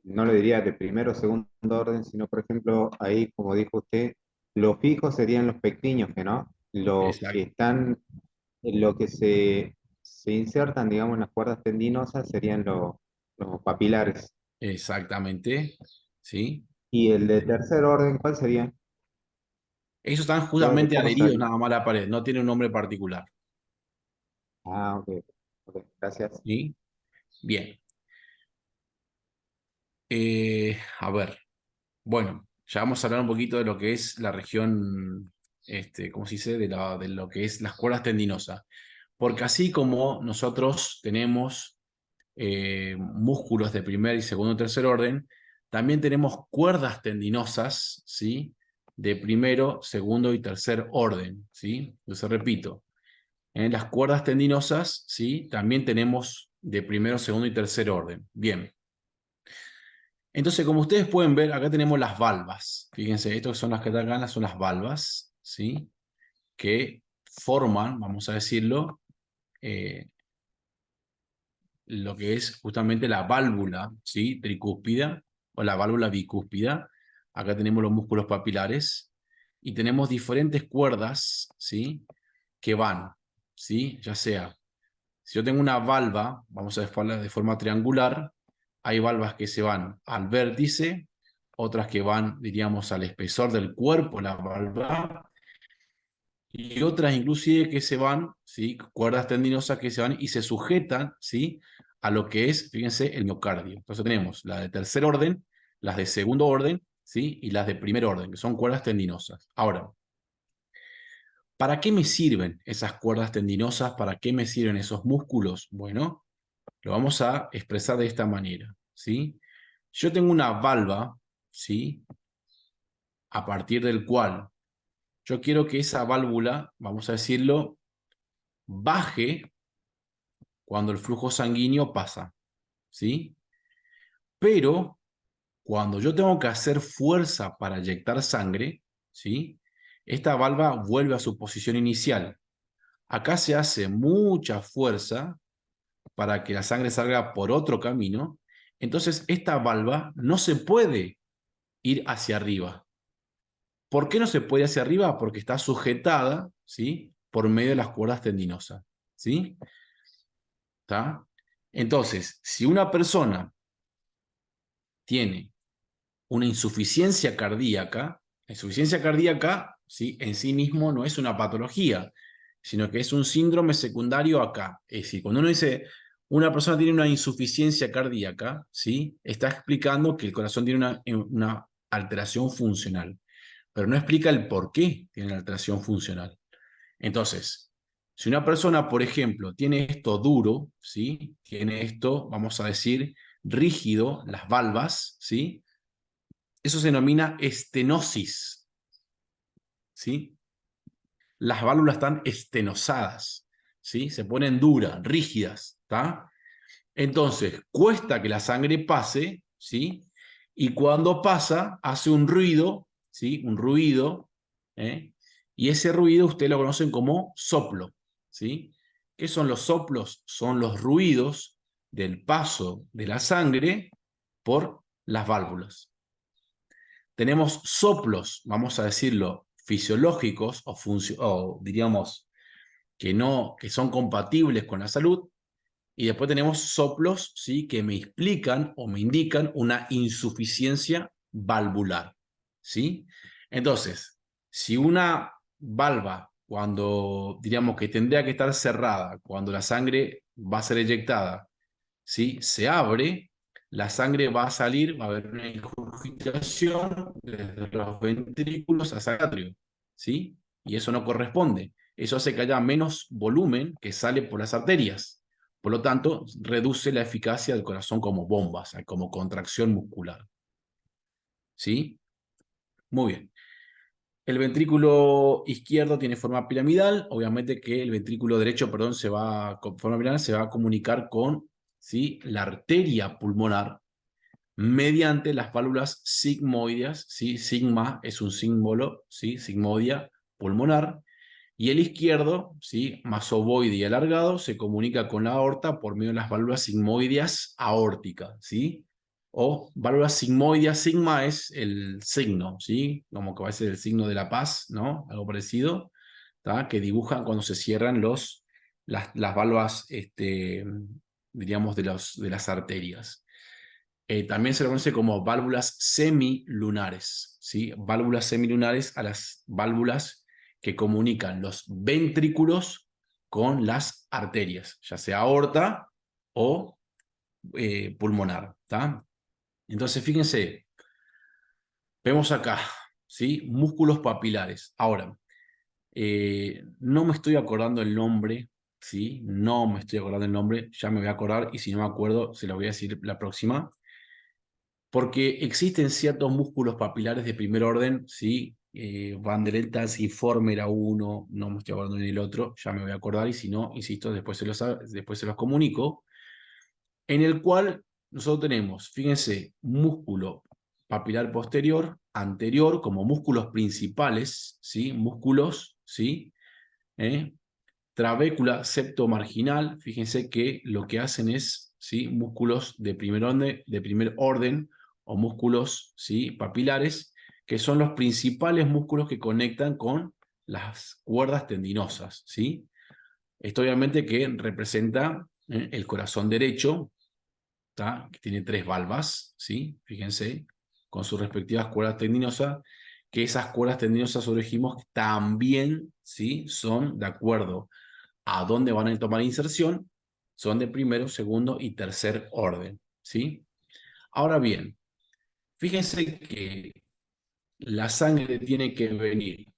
no le diría de primero o segundo orden, sino, por ejemplo, ahí, como dijo usted, los fijos serían los pequeños, que no, los que Exacto. están, lo que se insertan, digamos, en las cuerdas tendinosas serían los papilares. Exactamente, ¿sí? Y el de tercer orden, ¿cuál sería? Esos están justamente ¿Cómo adheridos sería? nada más a la pared, no tienen un nombre particular, Ah, ok, ok, gracias. ¿sí? Bien. A ver, bueno, ya vamos a hablar un poquito de lo que es la región, ¿cómo se dice? De lo que es las cuerdas tendinosas. Porque así como nosotros tenemos músculos de primer y segundo y tercer orden, también tenemos cuerdas tendinosas, ¿sí? De primero, segundo y tercer orden, ¿sí? Entonces repito, en las cuerdas tendinosas, ¿sí? También tenemos de primero, segundo y tercer orden. Bien. Entonces, como ustedes pueden ver, acá tenemos las valvas. Fíjense, estas que son las que están acá, son las valvas, ¿sí? Que forman, vamos a decirlo, eh, lo que es justamente la válvula, ¿sí? Tricúspida o la válvula bicúspida. Acá tenemos los músculos papilares y tenemos diferentes cuerdas, ¿sí? Que van, ¿sí? Ya sea, si yo tengo una valva, vamos a dejarla de forma triangular, hay valvas que se van al vértice, otras que van, diríamos, al espesor del cuerpo, la valva, y otras inclusive que se van, ¿sí? Cuerdas tendinosas que se van y se sujetan, ¿sí? A lo que es, fíjense, el miocardio. Entonces tenemos las de tercer orden, las de segundo orden, ¿sí? Y las de primer orden, que son cuerdas tendinosas. Ahora, ¿para qué me sirven esas cuerdas tendinosas? ¿Para qué me sirven esos músculos? Bueno, lo vamos a expresar de esta manera, ¿sí? Yo tengo una valva, ¿sí? A partir del cual yo quiero que esa válvula, vamos a decirlo, baje cuando el flujo sanguíneo pasa, ¿sí? Pero cuando yo tengo que hacer fuerza para inyectar sangre, ¿sí? Esta valva vuelve a su posición inicial. Acá se hace mucha fuerza para que la sangre salga por otro camino. Entonces esta valva no se puede ir hacia arriba. ¿Por qué no se puede ir hacia arriba? Porque está sujetada, ¿sí? Por medio de las cuerdas tendinosas, ¿sí? ¿Está? Entonces, si una persona tiene una insuficiencia cardíaca, ¿sí? En sí mismo no es una patología, sino que es un síndrome secundario acá. Es decir, cuando uno dice una persona tiene una insuficiencia cardíaca, ¿sí? Está explicando que el corazón tiene una alteración funcional, pero no explica el por qué tiene una alteración funcional. Entonces, si una persona, por ejemplo, tiene esto duro, ¿sí? Tiene esto, vamos a decir, rígido, las valvas, ¿sí? Eso se denomina estenosis, ¿sí? Las válvulas están estenosadas, ¿sí? Se ponen duras, rígidas, ¿está? Entonces, cuesta que la sangre pase, ¿sí? Y cuando pasa, hace un ruido, ¿sí? Un ruido, ¿eh? Y ese ruido ustedes lo conocen como soplo, ¿sí? ¿Qué son los soplos? Son los ruidos del paso de la sangre por las válvulas. Tenemos soplos, vamos a decirlo, fisiológicos o diríamos que son compatibles con la salud, y después tenemos soplos, ¿sí? Que me explican o me indican una insuficiencia valvular, ¿sí? Entonces, si una valva, cuando diríamos que tendría que estar cerrada, cuando la sangre va a ser eyectada, ¿sí? Se abre, la sangre va a salir, va a haber una ingurgitación desde los ventrículos hacia el atrio, ¿sí? Y eso no corresponde. Eso hace que haya menos volumen que sale por las arterias. Por lo tanto, reduce la eficacia del corazón como bomba, o sea, como contracción muscular. ¿Sí? Muy bien. El ventrículo izquierdo tiene forma piramidal. Obviamente que el ventrículo derecho, perdón, forma piramidal, se va a comunicar con, ¿sí? La arteria pulmonar mediante las válvulas sigmoideas, ¿sí? Sigma es un símbolo, ¿sí? Sigmoidea pulmonar. Y el izquierdo, ¿sí? Más ovoide y alargado, se comunica con la aorta por medio de las válvulas sigmoideas aórticas, ¿sí? O válvulas sigmoideas, sigma es el signo, ¿sí? Como que va a ser el signo de la paz, ¿no? Algo parecido, ¿tá? Que dibujan cuando se cierran las válvulas, diríamos, de las arterias. También se lo conoce como válvulas semilunares, ¿sí? Válvulas semilunares a las válvulas que comunican los ventrículos con las arterias, ya sea aorta o pulmonar, ¿tá? Entonces, fíjense, vemos acá, ¿sí? Músculos papilares. Ahora, no me estoy acordando el nombre, ¿sí? No me estoy acordando el nombre, ya me voy a acordar y si no me acuerdo, se lo voy a decir la próxima. Porque existen ciertos músculos papilares de primer orden, ¿sí? Van de Lentas y Former a uno, no me estoy acordando ni el otro, ya me voy a acordar y si no, insisto, después se los comunico, en el cual nosotros tenemos, fíjense, músculo papilar posterior, anterior, como músculos principales, ¿sí? Músculos, ¿sí? Trabécula septomarginal, fíjense que lo que hacen es, ¿sí? Músculos de primer orden o músculos, ¿sí? Papilares, que son los principales músculos que conectan con las cuerdas tendinosas, ¿sí? Esto obviamente que representa el corazón derecho, ¿tá? Que tiene 3 valvas, ¿sí? Fíjense, con sus respectivas cuerdas tendinosas, que esas cuerdas tendinosas, dijimos, también, ¿sí? Son de acuerdo a dónde van a tomar inserción, son de primero, segundo y tercer orden, ¿sí? Ahora bien, fíjense que la sangre tiene que venir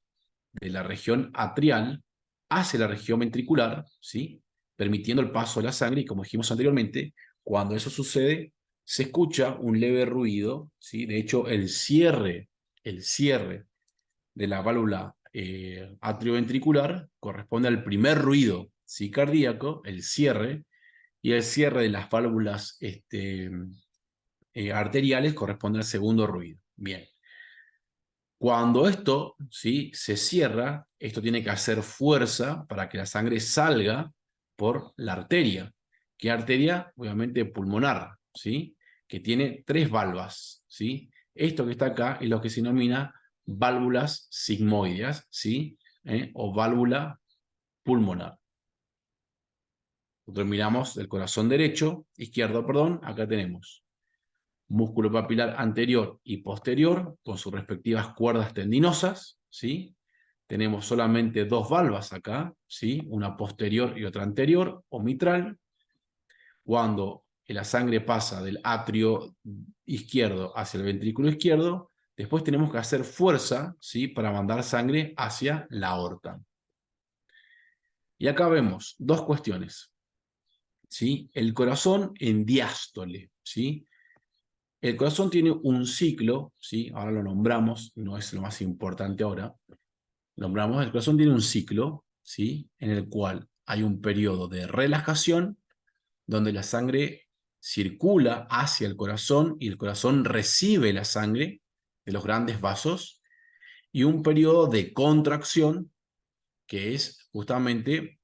de la región atrial hacia la región ventricular, ¿sí? Permitiendo el paso de la sangre, y como dijimos anteriormente, cuando eso sucede, se escucha un leve ruido, ¿sí? De hecho, el cierre de la válvula atrioventricular corresponde al primer ruido, ¿sí? Cardíaco, el cierre, y el cierre de las válvulas arteriales corresponde al segundo ruido. Bien. Cuando esto, ¿sí? Se cierra, esto tiene que hacer fuerza para que la sangre salga por la arteria. ¿Qué arteria? Obviamente pulmonar, ¿sí? Que tiene 3 valvas, ¿sí? Esto que está acá es lo que se denomina válvulas sigmoideas, ¿sí? O válvula pulmonar. Nosotros miramos el corazón izquierdo, perdón, acá tenemos músculo papilar anterior y posterior, con sus respectivas cuerdas tendinosas, ¿sí? Tenemos solamente 2 valvas acá, ¿sí? Una posterior y otra anterior, o mitral. cuando la sangre pasa del atrio izquierdo hacia el ventrículo izquierdo, después tenemos que hacer fuerza, ¿sí?, para mandar sangre hacia la aorta. Y acá vemos dos cuestiones, ¿sí? El corazón en diástole, ¿sí? El corazón tiene un ciclo, ¿sí? Ahora lo nombramos, no es lo más importante ahora. Nombramos, el corazón tiene un ciclo, ¿sí?, en el cual hay un periodo de relajación, donde la sangre circula hacia el corazón y el corazón recibe la sangre de los grandes vasos, y un periodo de contracción, que es justamente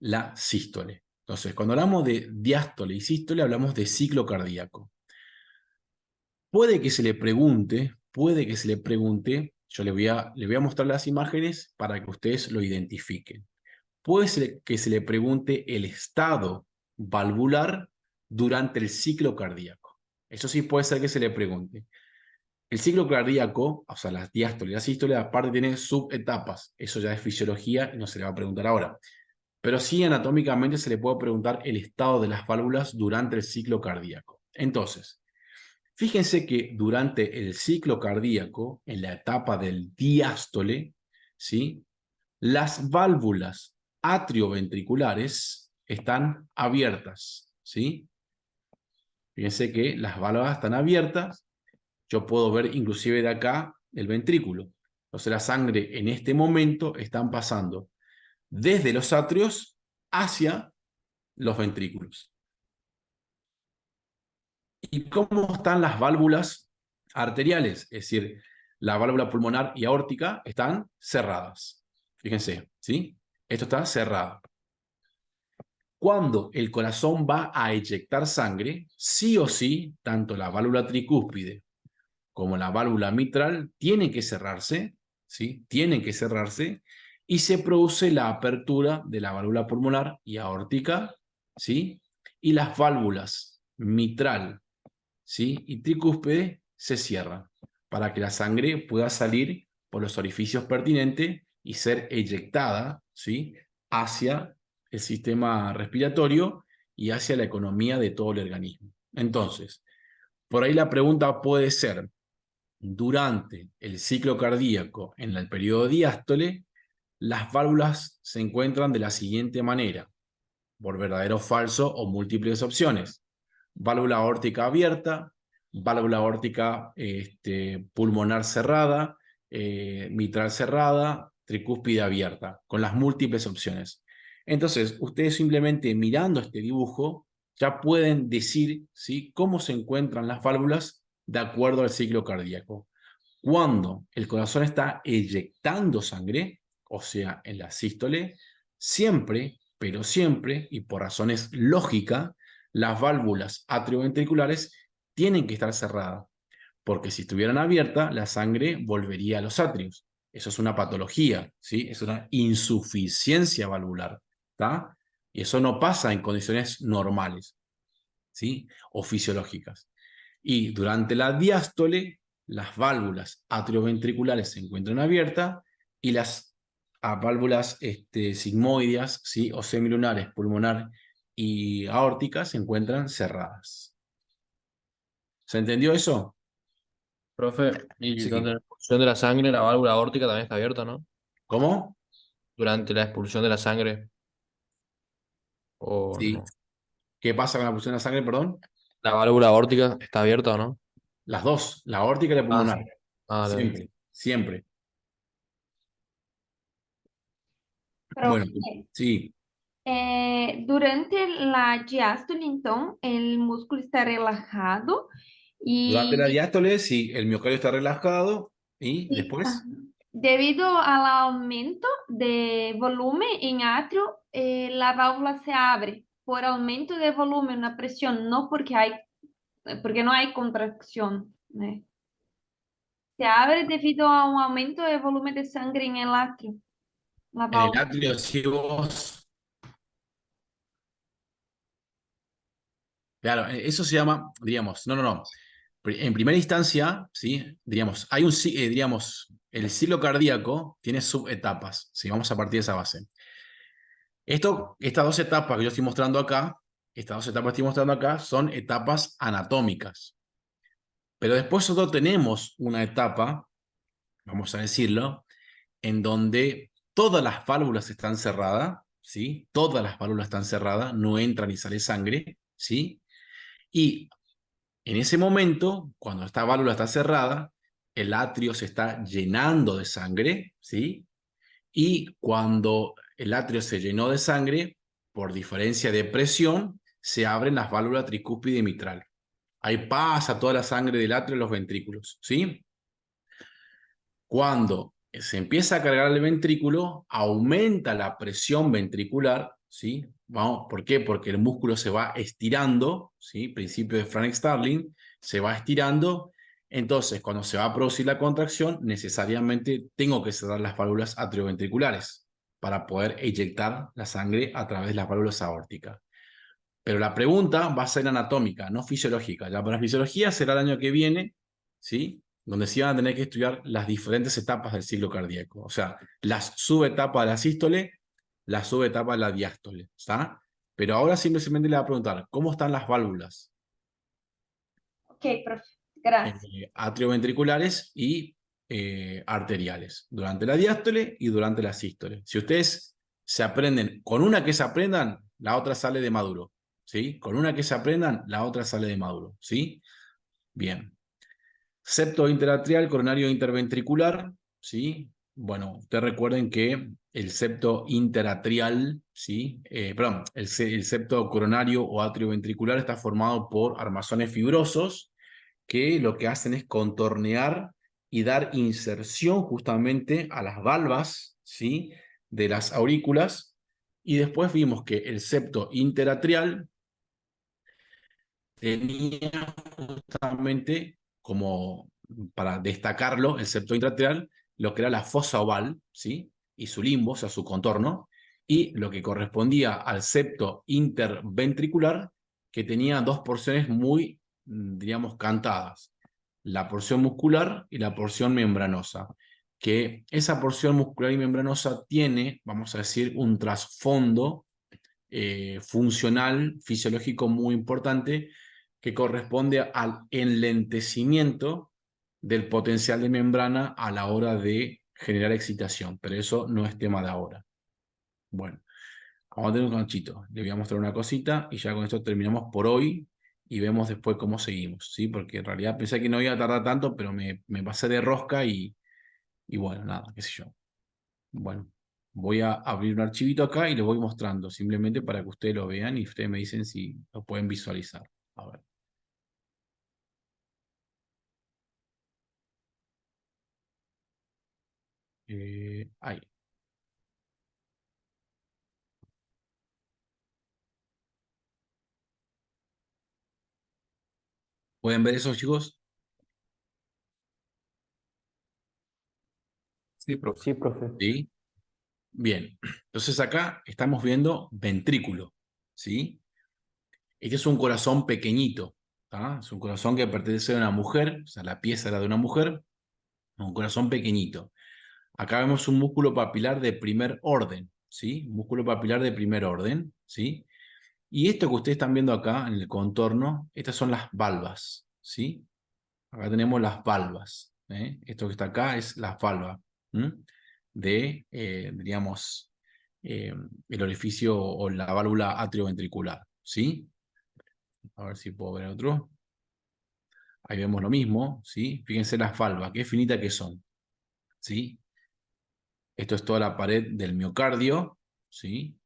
la sístole. Entonces, cuando hablamos de diástole y sístole, hablamos de ciclo cardíaco. Puede que se le pregunte, yo le voy a mostrar las imágenes para que ustedes lo identifiquen. Puede ser que se le pregunte el estado valvular durante el ciclo cardíaco. Eso sí puede ser que se le pregunte. El ciclo cardíaco, o sea, las diástoles y las sístoles, aparte tienen subetapas. Eso ya es fisiología y no se le va a preguntar ahora. Pero sí, anatómicamente se le puede preguntar el estado de las válvulas durante el ciclo cardíaco. Entonces, fíjense que durante el ciclo cardíaco, en la etapa del diástole, ¿sí?, las válvulas atrioventriculares están abiertas, ¿sí? Fíjense que las válvulas están abiertas. Yo puedo ver inclusive de acá el ventrículo. Entonces la sangre en este momento están pasando desde los atrios hacia los ventrículos. ¿Y cómo están las válvulas arteriales? Es decir, la válvula pulmonar y aórtica están cerradas. Fíjense, ¿sí? Esto está cerrado. Cuando el corazón va a eyectar sangre, sí o sí, tanto la válvula tricúspide como la válvula mitral tienen que cerrarse, ¿sí? Tienen que cerrarse, y se produce la apertura de la válvula pulmonar y aórtica, ¿sí? Y las válvulas mitral, ¿sí?, y tricúspide se cierran para que la sangre pueda salir por los orificios pertinentes y ser eyectada, ¿sí?, hacia el sistema respiratorio y hacia la economía de todo el organismo. Entonces, por ahí la pregunta puede ser, durante el ciclo cardíaco, en el periodo diástole, las válvulas se encuentran de la siguiente manera, por verdadero o falso o múltiples opciones: válvula aórtica abierta, válvula aórtica pulmonar cerrada, mitral cerrada, tricúspide abierta, con las múltiples opciones. Entonces, ustedes simplemente mirando este dibujo ya pueden decir, ¿sí?, cómo se encuentran las válvulas de acuerdo al ciclo cardíaco. Cuando el corazón está eyectando sangre, o sea, en la sístole, siempre, pero siempre, y por razones lógicas, las válvulas atrioventriculares tienen que estar cerradas, porque si estuvieran abiertas, la sangre volvería a los atrios. Eso es una patología, ¿sí? Es una insuficiencia valvular, ¿tá? Y eso no pasa en condiciones normales, ¿sí?, o fisiológicas. Y durante la diástole, las válvulas atrioventriculares se encuentran abiertas y las válvulas sigmoideas, ¿sí?, o semilunares, pulmonar y aórticas, se encuentran cerradas. ¿Se entendió eso? Profe, y Sí. durante la expulsión de la sangre, la válvula aórtica también está abierta, ¿no? ¿Cómo? Durante la expulsión de la sangre. ¿O Sí. no? ¿Qué pasa con la pulsión de la sangre, perdón? ¿La válvula aórtica está abierta o no? Las dos, la aórtica y la pulmonar. Sí. Ah, dale. Siempre, siempre. Bueno, Profe, sí. durante la diástole, então, el músculo está relajado Durante y la diástole, sí, el miocardio está relajado y después, debido al aumento de volumen en atrio, la válvula se abre por aumento de volumen na presión, no porque no hay contracción, ¿no? Se abre debido a un aumento de volumen de sangre en el atrio. La en el válvula. atrio, si vos... Claro, eso se llama, diríamos, no. En primera instancia, ¿sí?, diríamos, diríamos, el ciclo cardíaco tiene subetapas, ¿sí? Vamos a partir de esa base. Estas dos etapas que yo estoy mostrando acá, Estas dos etapas que estoy mostrando acá son etapas anatómicas. Pero después nosotros tenemos una etapa, vamos a decirlo, en donde todas las válvulas están cerradas, ¿sí? Todas las válvulas están cerradas, no entra ni sale sangre, ¿sí? Y en ese momento, cuando esta válvula está cerrada, el atrio se está llenando de sangre, ¿sí? Y cuando el atrio se llenó de sangre, por diferencia de presión, se abren las válvulas tricúspide y mitral. Ahí pasa toda la sangre del atrio a los ventrículos, ¿sí? Cuando se empieza a cargar el ventrículo, aumenta la presión ventricular, ¿sí? Vamos, ¿por qué? Porque el músculo se va estirando, ¿sí? Principio de Frank Starling, se va estirando. Entonces, cuando se va a producir la contracción, necesariamente tengo que cerrar las válvulas atrioventriculares para poder eyectar la sangre a través de las válvulas aórticas. Pero la pregunta va a ser anatómica, no fisiológica. Ya para fisiología será el año que viene, ¿sí? Donde sí van a tener que estudiar las diferentes etapas del ciclo cardíaco. O sea, las subetapas de la sístole, las subetapas de la diástole, ¿está? Pero ahora simplemente le va a preguntar, ¿cómo están las válvulas? Ok, profe, gracias. Atrioventriculares y arteriales, durante la diástole y durante la sístole. Si ustedes se aprenden, con una que se aprendan, la otra sale de maduro, ¿sí? Con una que se aprendan, la otra sale de maduro, ¿sí? Bien. Septo interatrial, coronario interventricular, ¿sí? Bueno, ustedes recuerden que el septo interatrial, ¿sí? Perdón, el septo coronario o atrioventricular está formado por armazones fibrosos que lo que hacen es contornear y dar inserción justamente a las valvas, ¿sí? De las aurículas. Y después vimos que el septo interatrial tenía justamente como, para destacarlo, el septo interatrial, lo que era la fosa oval, ¿sí? Y su limbo, o sea, su contorno, y lo que correspondía al septo interventricular, que tenía dos porciones muy, diríamos, cantadas. La porción muscular y la porción membranosa. Que esa porción muscular y membranosa tiene, vamos a decir, un trasfondo funcional, fisiológico muy importante, que corresponde al enlentecimiento del potencial de membrana a la hora de generar excitación, pero eso no es tema de ahora. Bueno, vamos a tener un ganchito. Le voy a mostrar una cosita y ya con esto terminamos por hoy y vemos después cómo seguimos, ¿sí? Porque en realidad pensé que no iba a tardar tanto, pero me pasé de rosca y bueno, nada, qué sé yo. Bueno, voy a abrir un archivito acá y lo voy mostrando, simplemente para que ustedes lo vean y ustedes me dicen si lo pueden visualizar. A ver. Ahí. ¿Pueden ver eso, chicos? Sí, profe. Sí, profe. Sí. Bien. Entonces acá estamos viendo ventrículo, ¿sí? Este es un corazón pequeñito, ¿tá? Es un corazón que pertenece a una mujer, o sea, la pieza era de una mujer, un corazón pequeñito. Acá vemos un músculo papilar de primer orden, ¿sí? Un músculo papilar de primer orden, ¿sí? Y esto que ustedes están viendo acá en el contorno, estas son las valvas, ¿sí? Acá tenemos las valvas, ¿eh? Esto que está acá es las valvas, ¿m? De, diríamos, el orificio o la válvula atrioventricular, ¿sí? A ver si puedo ver otro. Ahí vemos lo mismo, ¿sí? Fíjense las valvas, qué finitas que son, ¿sí? Esto es toda la pared del miocardio, ¿sí?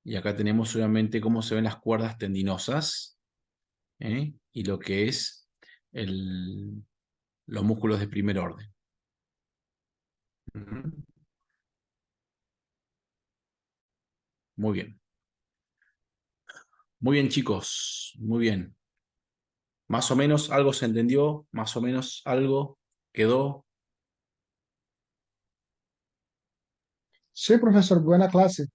Y acá tenemos solamente cómo se ven las cuerdas tendinosas, ¿eh? Y lo que es los músculos de primer orden. Ujú. Muy bien. Muy bien, chicos. Muy bien. Más o menos algo se entendió, más o menos algo quedó. Sí, profesor, buena clase.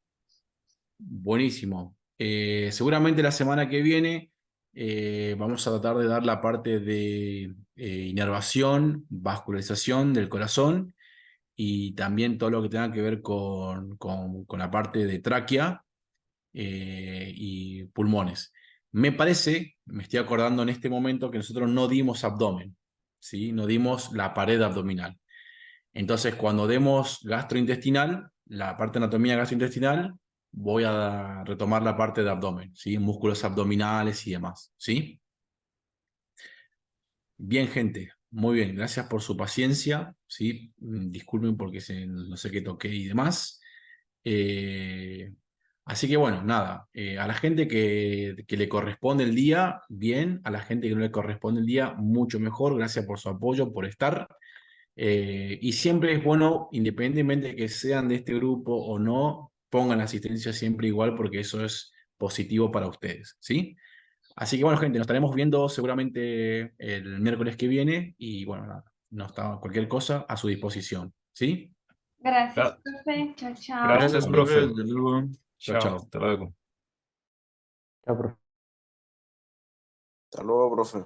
Buenísimo. Seguramente la semana que viene vamos a tratar de dar la parte de inervación, vascularización del corazón y también todo lo que tenga que ver con la parte de tráquea y pulmones. Me parece, me estoy acordando en este momento que nosotros no dimos abdomen, ¿sí? No dimos la pared abdominal. Entonces, cuando demos gastrointestinal, la parte de anatomía gastrointestinal, voy a retomar la parte de abdomen, ¿sí? Músculos abdominales y demás, ¿sí? Bien, gente, muy bien, gracias por su paciencia, ¿sí? Disculpen porque no sé qué toqué y demás. Así que bueno, nada, a la gente que le corresponde el día, bien, a la gente que no le corresponde el día, mucho mejor, gracias por su apoyo, por estar. Y siempre es bueno, independientemente de que sean de este grupo o no, pongan la asistencia siempre igual porque eso es positivo para ustedes, ¿sí? Así que bueno, gente, nos estaremos viendo seguramente el miércoles que viene y bueno, nada, no está cualquier cosa a su disposición, ¿sí? Gracias, Gra- profe. Chao, chao. Gracias, profe. Desde luego. Chao, Chao, chao. hasta luego. Hasta luego, profe.